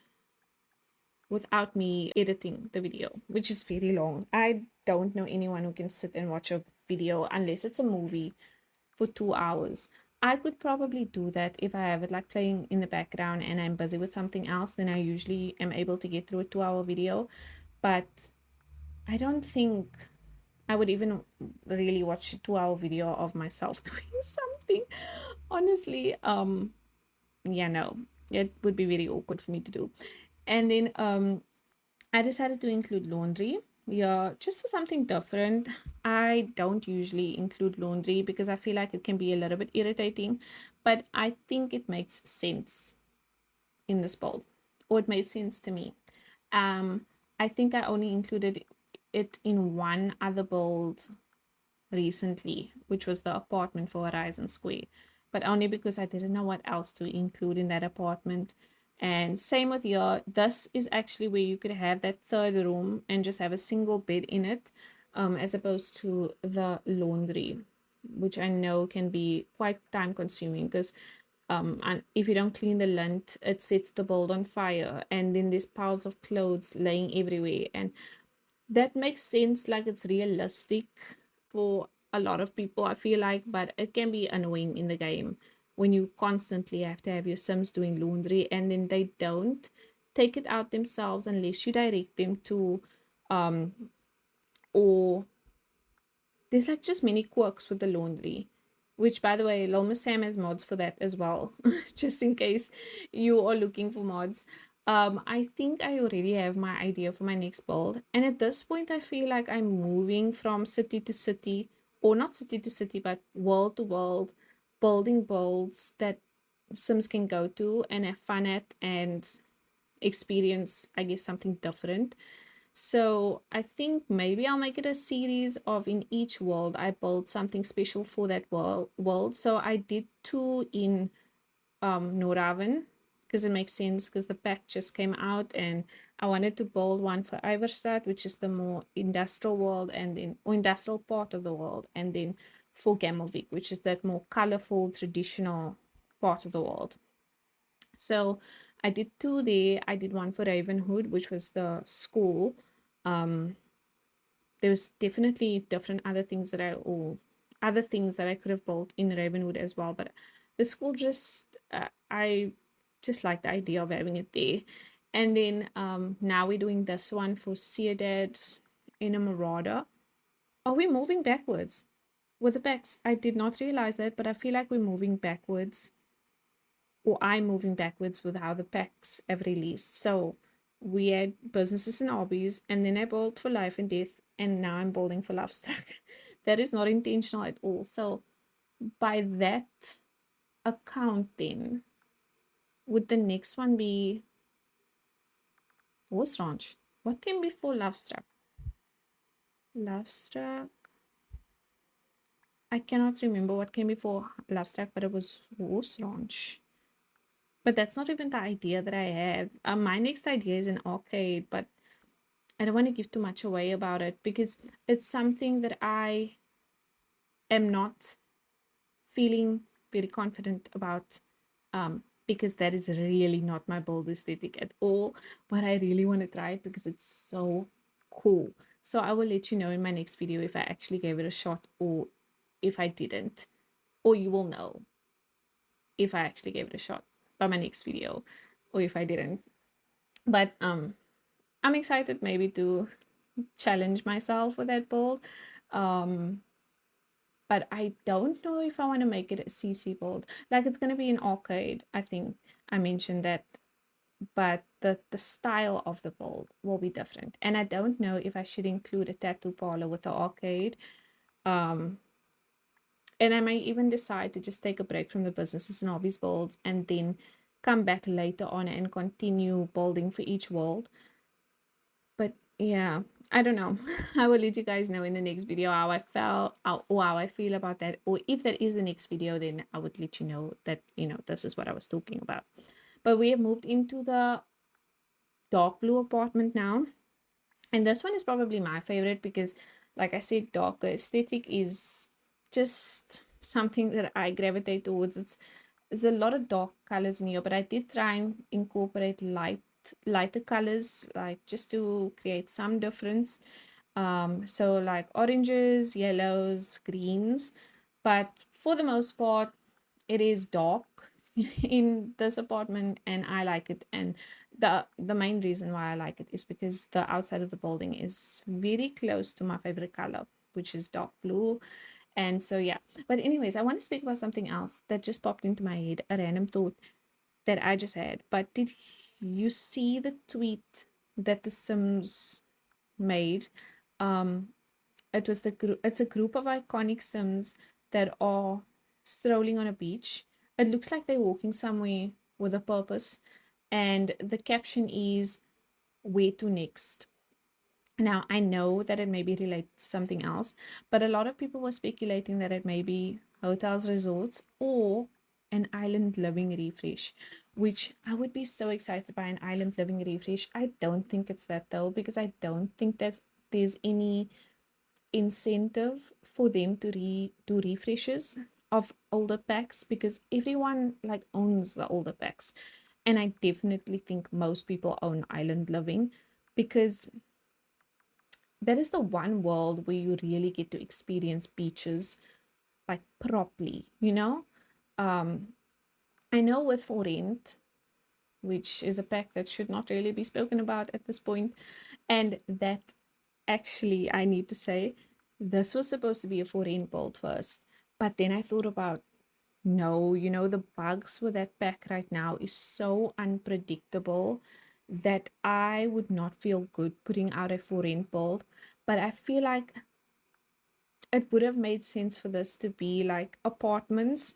me editing the video, which is very long. I don't know anyone who can sit and watch a video unless it's a movie for 2 hours. I could probably do that if I have it like playing in the background and I'm busy with something else, then I usually am able to get through a 2 hour video. But I don't think I would even really watch a 2 hour video of myself doing something. Honestly, yeah, no, it would be very awkward for me to do. And then I decided to include laundry. Yeah, just for something different. I don't usually include laundry because I feel like it can be a little bit irritating, but I think it makes sense in this build, or it made sense to me. Um, I think I only included it in one other build recently, which was the apartment for Horizon Square, but only because I didn't know what else to include in that apartment. And same with your, this is actually where you could have that third room and just have a single bed in it, as opposed to the laundry, which I know can be quite time consuming because and if you don't clean the lint, it sets the build on fire, and then there's piles of clothes laying everywhere. And that makes sense, like it's realistic for a lot of people, I feel like, but it can be annoying in the game when you constantly have to have your Sims doing laundry and then they don't take it out themselves unless you direct them to. um or there's like just many quirks with the laundry, which by the way, Lil Miss Sam has mods for that as well, just in case you are looking for mods. I think I already have my idea for my next build, and at this point I feel like I'm moving from city to city, or not city to city, but world to world, building builds that Sims can go to and have fun at and experience, I guess, something different. So I think maybe I'll make it a series of, in each world I build something special for that world. So I did two in Noraven, because it makes sense, because the pack just came out, and I wanted to build one for Iverstad, which is the more industrial world, and then, or industrial part of the world, and then for Gamelvik, which is that more colorful traditional part of the world. So I did two there. I did one for Ravenhood, which was the school. Um, there was definitely different other things that I could have built in Ravenwood as well, but the school just I just like the idea of having it there. And then now we're doing this one for Ciudad Enamorada. Are we moving backwards with the backs? I did not realize that, but I feel like we're moving backwards, or I'm moving backwards with how the packs have released. So we had businesses and hobbies, and then I built for life and death, and now I'm building for love struck. That is not intentional at all. So by that account, then would the next one be Horse Ranch? What came before Love Struck? Love Struck. I cannot remember what came before Love Struck, but it was Horse Ranch. But that's not even the idea that I have. My next idea is an arcade, but I don't want to give too much away about it because it's something that I am not feeling very confident about, because that is really not my bold aesthetic at all. But I really want to try it because it's so cool. So I will let you know in my next video if I actually gave it a shot or if I didn't. Or you will know if I actually gave it a shot by my next video or if I didn't. But I'm excited maybe to challenge myself with that build. Um, but I don't know if I want to make it a CC build. Like it's going to be an arcade. I think I mentioned that, but the style of the build will be different. And I don't know if I should include a tattoo parlor with the arcade. Um, and I may even decide to just take a break from the businesses and hobbies builds and then come back later on and continue building for each world. But yeah, I don't know. I will let you guys know in the next video how I felt or how I feel about that. Or if that is the next video, then I would let you know that, this is what I was talking about. But we have moved into the dark blue apartment now. And this one is probably my favorite because, like I said, darker aesthetic is just something that I gravitate towards. There's a lot of dark colors in here, but I did try and incorporate lighter colors, like just to create some difference. So like oranges, yellows, greens, but for the most part it is dark in this apartment, and I like it. And the main reason why I like it is because the outside of the building is very close to my favorite color, which is dark blue. And so yeah, but anyways, I want to speak about something else that just popped into my head, a random thought that I just had. But did you see the tweet that the Sims made? um it's a group of iconic Sims that are strolling on a beach. It looks like they're walking somewhere with a purpose, and the caption is "Where to next?" Now, I know that it may be related to something else, but a lot of people were speculating that it may be hotels, resorts, or an island living refresh, which I would be so excited by an island living refresh. I don't think it's that though, because I don't think there's any incentive for them to do refreshes of older packs, because everyone like owns the older packs, and I definitely think most people own island living because that is the one world where you really get to experience beaches like properly. um I know with For Rent, which is a pack that should not really be spoken about at this point, and that actually, I need to say, this was supposed to be a for rent build first. But then I thought about, no, the bugs with that pack right now is so unpredictable that I would not feel good putting out a for rent build. But I feel like it would have made sense for this to be like apartments.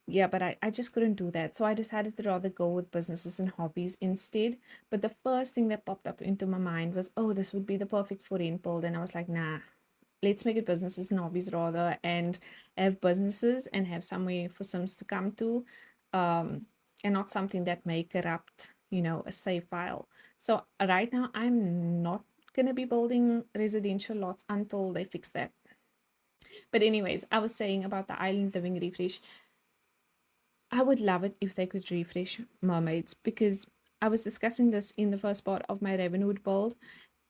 Yeah, but I just couldn't do that. So I decided to rather go with businesses and hobbies instead. But the first thing that popped up into my mind was, oh, this would be the perfect for rent build. And I was like, nah, let's make it businesses and hobbies rather, and have businesses and have somewhere for Sims to come to, and not something that may corrupt, a save file. So right now, I'm not going to be building residential lots until they fix that. But anyways, I was saying about the island living refresh. I would love it if they could refresh mermaids, because I was discussing this in the first part of my Ravenwood build,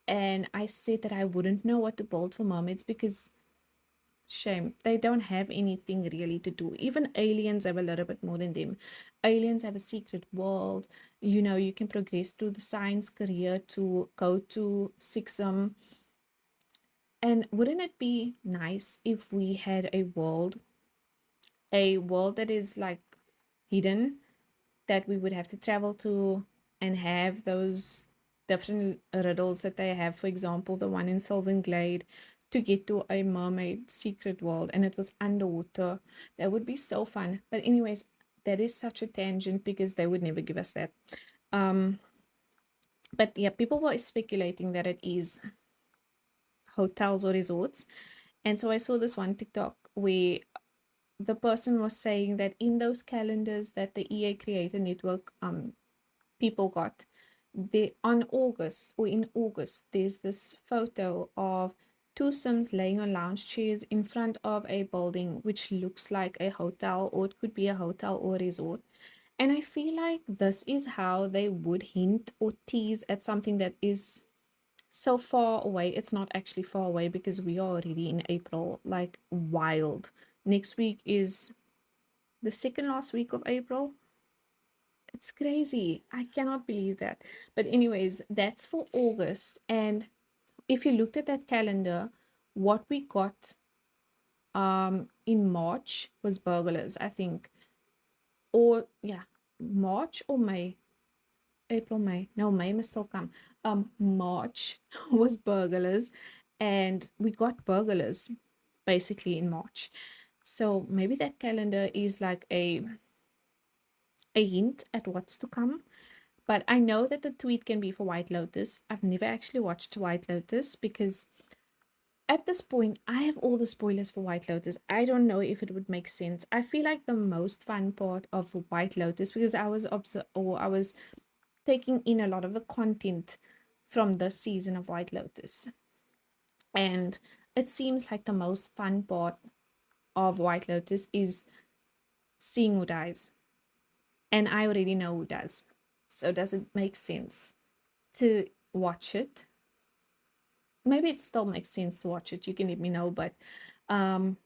and I said that I wouldn't know what to build for mermaids because shame, they don't have anything really to do. Even aliens have a little bit more than them. Aliens have a secret world. You can progress through the science career to go to Sixum. And wouldn't it be nice if we had a world that is like hidden, that we would have to travel to and have those different riddles that they have. For example, the one in Sylvan Glade to get to a mermaid secret world, and it was underwater. That would be so fun. But anyways, that is such a tangent because they would never give us that. Um, but yeah, people were speculating that it is hotels or resorts. And so I saw this one TikTok where the person was saying that in those calendars that the EA Creator Network people got, they on August, or in August, there's this photo of two Sims laying on lounge chairs in front of a building which looks like a hotel, or it could be a hotel or a resort. And I feel like this is how they would hint or tease at something that is so far away. It's not actually far away because we are already in April, like wild. Next week is the second last week of April. It's crazy. I cannot believe that. But anyways, that's for August. And if you looked at that calendar, what we got in March was burglars, I think. Or yeah, March or May. April, May. No, May must still come. March was burglars, and we got burglars basically in March. So maybe that calendar is like a hint at what's to come. But I know that the tweet can be for White Lotus. I've never actually watched White Lotus because at this point, I have all the spoilers for White Lotus. I don't know if it would make sense. I feel like the most fun part of White Lotus, because I was taking in a lot of the content from this season of White Lotus, and it seems like the most fun part of White Lotus is seeing who dies, and I already know who does. So does it make sense to watch it? Maybe it still makes sense to watch it. You can let me know, but um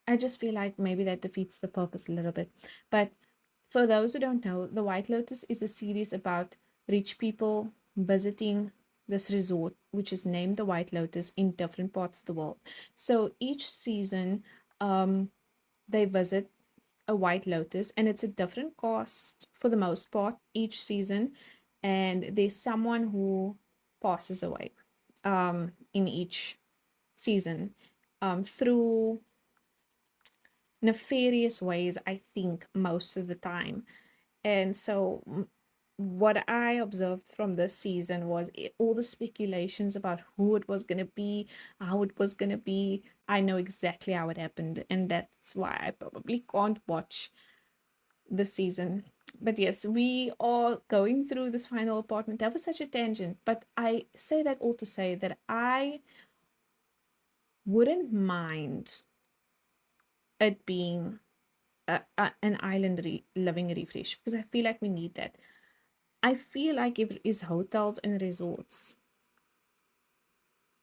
I just feel like maybe that defeats the purpose a little bit. But for those who don't know, The White Lotus is a series about rich people visiting this resort, which is named the White Lotus, in different parts of the world. So each season, they visit a White Lotus, and it's a different cast for the most part each season. And there's someone who passes away in each season through nefarious ways, I think, most of the time. And so, what I observed from this season was all the speculations about who it was going to be, how it was going to be. I know exactly how it happened, and that's why I probably can't watch the season. But yes, we are going through this final apartment. That was such a tangent, but I say that all to say that I wouldn't mind it being an island living refresh, because I feel like we need that. I feel like if it is hotels and resorts,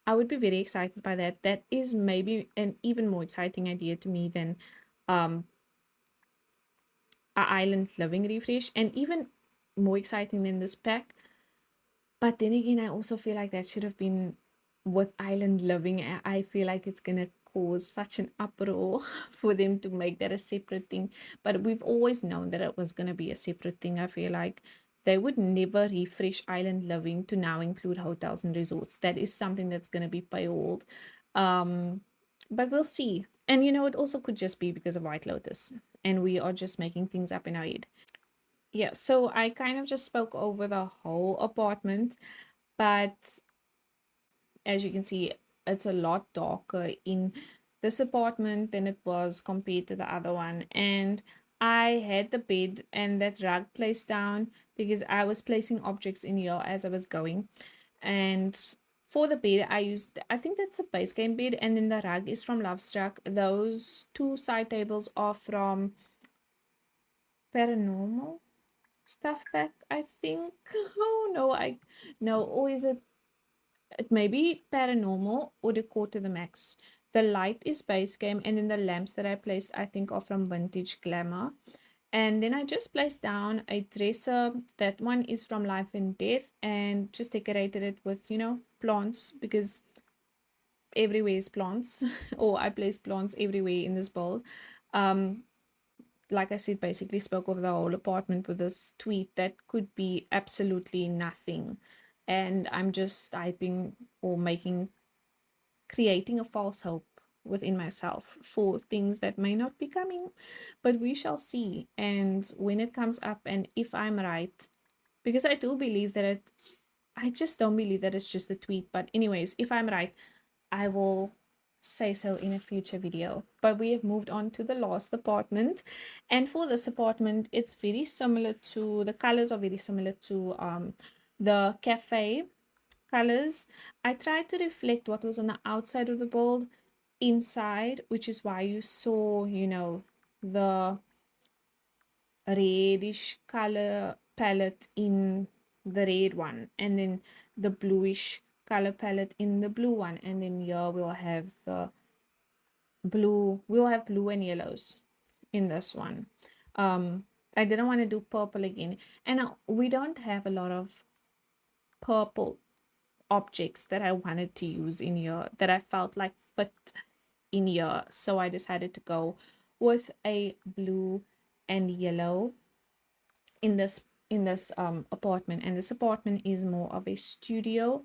I would be very excited by that. That is maybe an even more exciting idea to me than um a island living refresh, and even more exciting than this pack. But then again, I also feel like that should have been with island living, I feel like it's gonna cause such an uproar for them to make that a separate thing. But we've always known that it was gonna be a separate thing. I feel like they would never refresh island living to now include hotels and resorts. That is something that's gonna be paywalled. Um, but we'll see. And you know, it also could just be because of White Lotus, and we are just making things up in our head. Yeah, so I kind of just spoke over the whole apartment, but as you can see, it's a lot darker in this apartment than it was compared to the other one. And I had the bed and that rug placed down because I was placing objects in here as I was going. And for the bed, I used, I think that's a base game bed, and then the rug is from Lovestruck. Those two side tables are from Paranormal Stuff Pack, I think. Oh no, I no, or is it may be Paranormal or Decor to the Max. The light is base game, and then the lamps that I placed, I think, are from Vintage Glamour. And then I just placed down a dresser. That one is from Life and Death, and just decorated it with, you know, plants because everywhere is plants, or I place plants everywhere in this bowl. Um, like I said, basically spoke over the whole apartment with this tweet that could be absolutely nothing. And I'm just typing or creating a false hope within myself for things that may not be coming, but we shall see. And when it comes up, and if I'm right, because I do believe that I just don't believe that it's just a tweet. But, anyways, if I'm right, I will say so in a future video. But we have moved on to the last apartment, and for this apartment, it's very similar to the colors are very similar to the cafe colors. I tried to reflect what was on the outside of the bulb inside, which is why you saw, you know, the reddish color palette in the red one, and then the bluish color palette in the blue one, and then here we'll have the we'll have blue and yellows in this one. um I didn't want to do purple again, and we don't have a lot of purple objects that I wanted to use in here that I felt like fit in here. So I decided to go with a blue and yellow in this apartment. And this apartment is more of a studio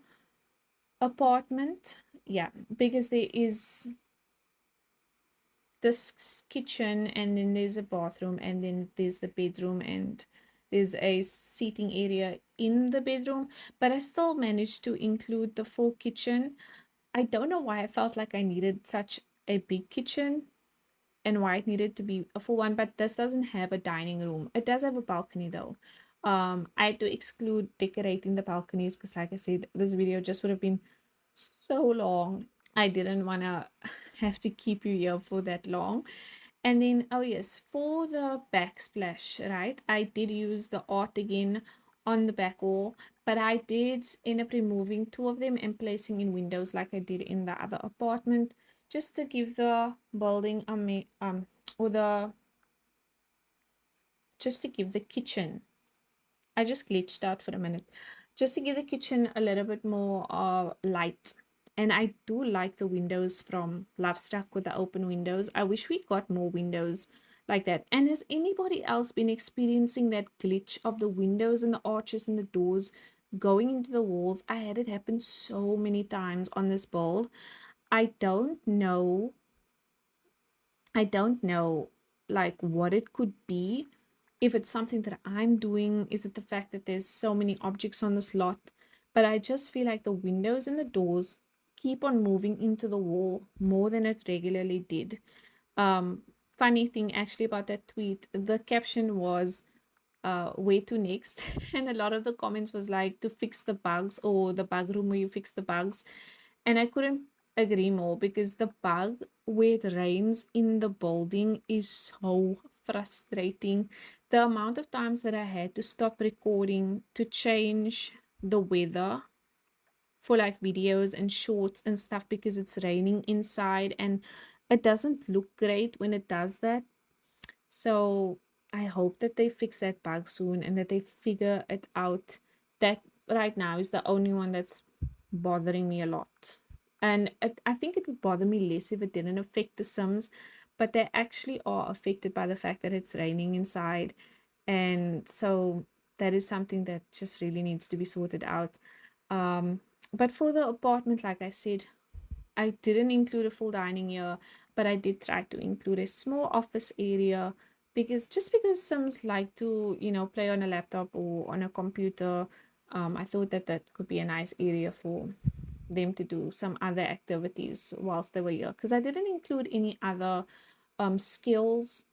apartment. Yeah, because there is this kitchen, and then there's a bathroom, and then there's the bedroom, and there's a seating area in the bedroom, but I still managed to include the full kitchen. I don't know why I felt like I needed such a big kitchen and why it needed to be a full one, but this doesn't have a dining room. It does have a balcony though. I had to exclude decorating the balconies because, like I said, this video just would have been so long. I didn't want to have to keep you here for that long. And then, oh yes, for the backsplash, right? I did use the art again on the back wall, but I did end up removing two of them and placing in windows like I did in the other apartment, just to give the building or the just to give the kitchen. I just glitched out for a minute. Just to give the kitchen a little bit more light. And I do like the windows from Lovestruck with the open windows. I wish we got more windows like that. And has anybody else been experiencing that glitch of the windows and the arches and the doors going into the walls? I had it happen so many times on this build. I don't know. I don't know like what it could be. If it's something that I'm doing, is it the fact that there's so many objects on this lot? But I just feel like the windows and the doors keep on moving into the wall more than it regularly did. Funny thing actually about that tweet, the caption was where to next, and a lot of the comments was like to fix the bugs, or the bug room where you fix the bugs. And I couldn't agree more, because the bug where it rains in the building is so frustrating. The amount of times that I had to stop recording to change the weather for like videos and shorts and stuff because it's raining inside, and it doesn't look great when it does that. So I hope that they fix that bug soon and that they figure it out. That right now is the only one that's bothering me a lot. And I think it would bother me less if it didn't affect the Sims, but they actually are affected by the fact that it's raining inside. And so that is something that just really needs to be sorted out. Um, but for the apartment, like I said, I didn't include a full dining here, but I did try to include a small office area because just because Sims like to, play on a laptop or on a computer, I thought that that could be a nice area for them to do some other activities whilst they were here. Because I didn't include any other skills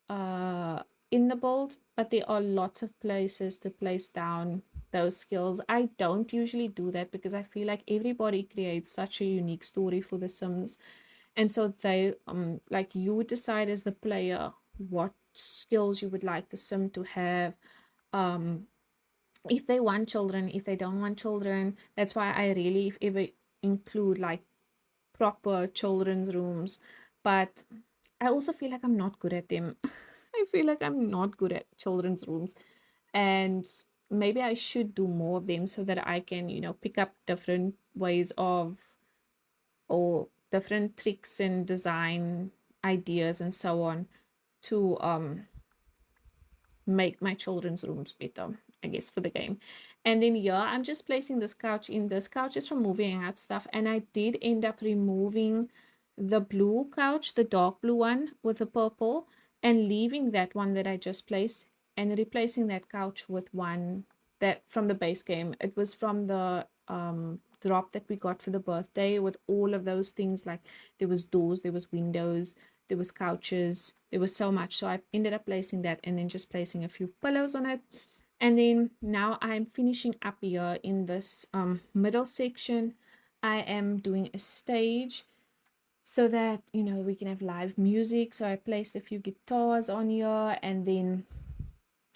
uh, in the build, but there are lots of places to place down those skills. I don't usually do that because I feel like everybody creates such a unique story for the Sims. And so they like you would decide as the player what skills you would like the Sim to have. Um if they want children, if they don't want children. That's why I really, if ever, include like proper children's rooms. But I also feel like I'm not good at them. I feel like I'm not good at children's rooms. And maybe I should do more of them so that I can, pick up different ways of, or different tricks and design ideas and so on to make my children's rooms better, I guess, for the game. And then yeah, I'm just placing this couch in. This couch is from moving out stuff, and I did end up removing the blue couch, the dark blue one with the purple, and leaving that one that I just placed and replacing that couch with one that from the base game. It was from the drop that we got for the birthday with all of those things, like there was doors, there was windows, there was couches, there was so much. So I ended up placing that and then just placing a few pillows on it. And then now I'm finishing up here in this middle section. I am doing a stage so that we can have live music. So I placed a few guitars on here, and then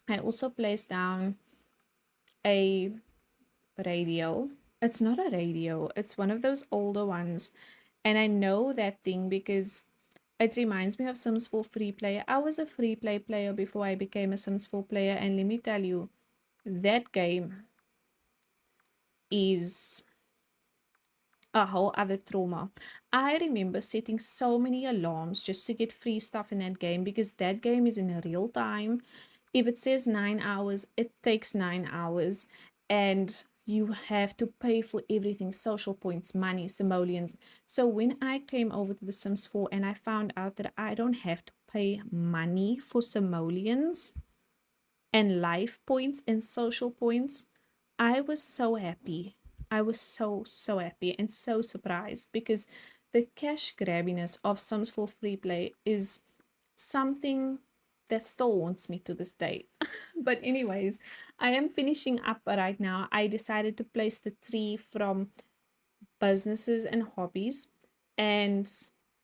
I also placed down a radio. It's not a radio, it's one of those older ones. And I know that thing because it reminds me of Sims 4 free player. I was a free play player before I became a Sims 4 player, and let me tell you, that game is a whole other trauma. I remember setting so many alarms just to get free stuff in that game because that game is in real time. If it says 9 hours, it takes 9 hours, and you have to pay for everything: social points, money, simoleons. So when I came over to The Sims 4 and I found out that I don't have to pay money for simoleons and life points and social points, I was so happy. I was so happy and so surprised because the cash grabbiness of Sims 4 free play is something that still haunts me to this day. But anyways, I am finishing up right now. I decided to place the tree from businesses and hobbies, and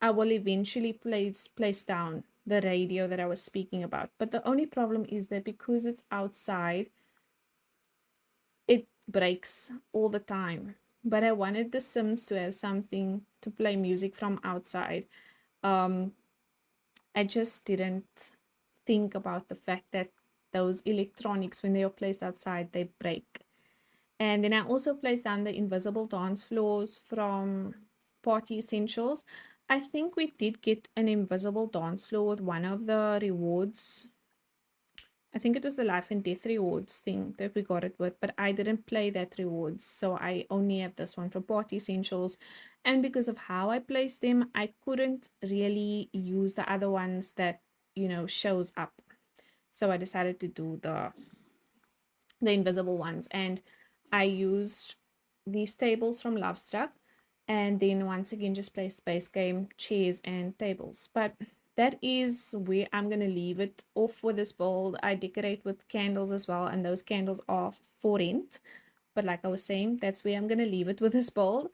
I will eventually place down the radio that I was speaking about. But the only problem is that because it's outside, it breaks all the time. But I wanted the Sims to have something to play music from outside. Um, I just didn't think about the fact that those electronics, when they are placed outside, they break. And then I also placed down the invisible dance floors from Party Essentials. I think we did get an invisible dance floor with one of the rewards. I think it was the life and death rewards thing that we got it with, but I didn't play that rewards. So I only have this one from Party Essentials. And because of how I placed them, I couldn't really use the other ones that, shows up. So I decided to do the invisible ones, and I used these tables from Lovestruck, and then once again just placed base game chairs and tables. But that is where I'm gonna leave it off for this build. I decorate with candles as well, and those candles are for rent, but like I was saying, that's where I'm gonna leave it with this build.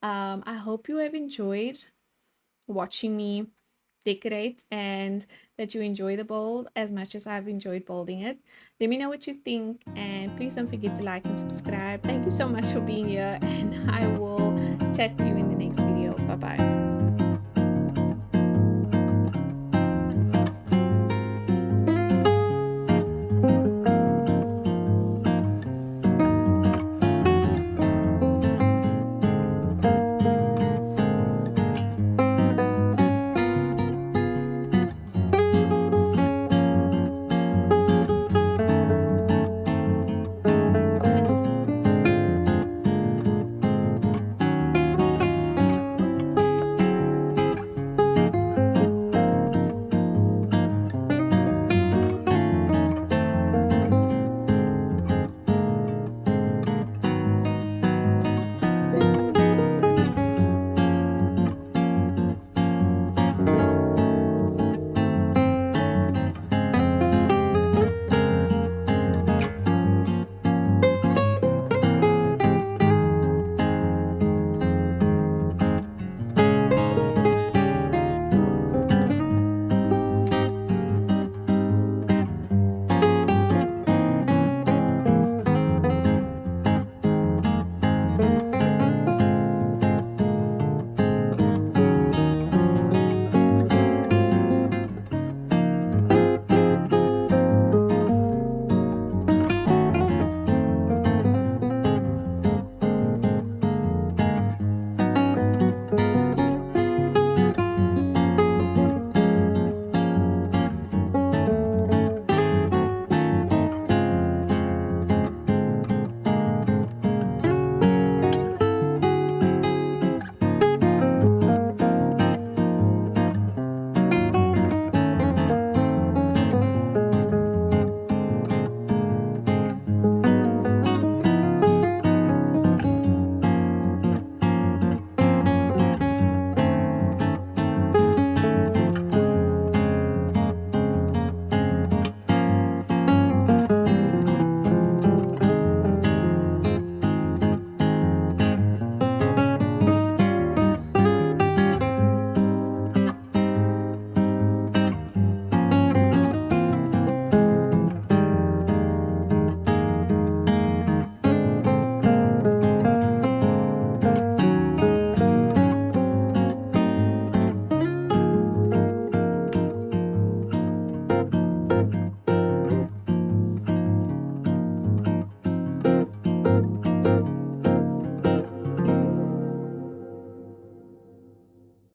I hope you have enjoyed watching me decorate and that you enjoy the build as much as I've enjoyed building it. Let me know what you think, and please don't forget to like and subscribe. Thank you so much for being here, and I will chat to you in the next video. Bye bye.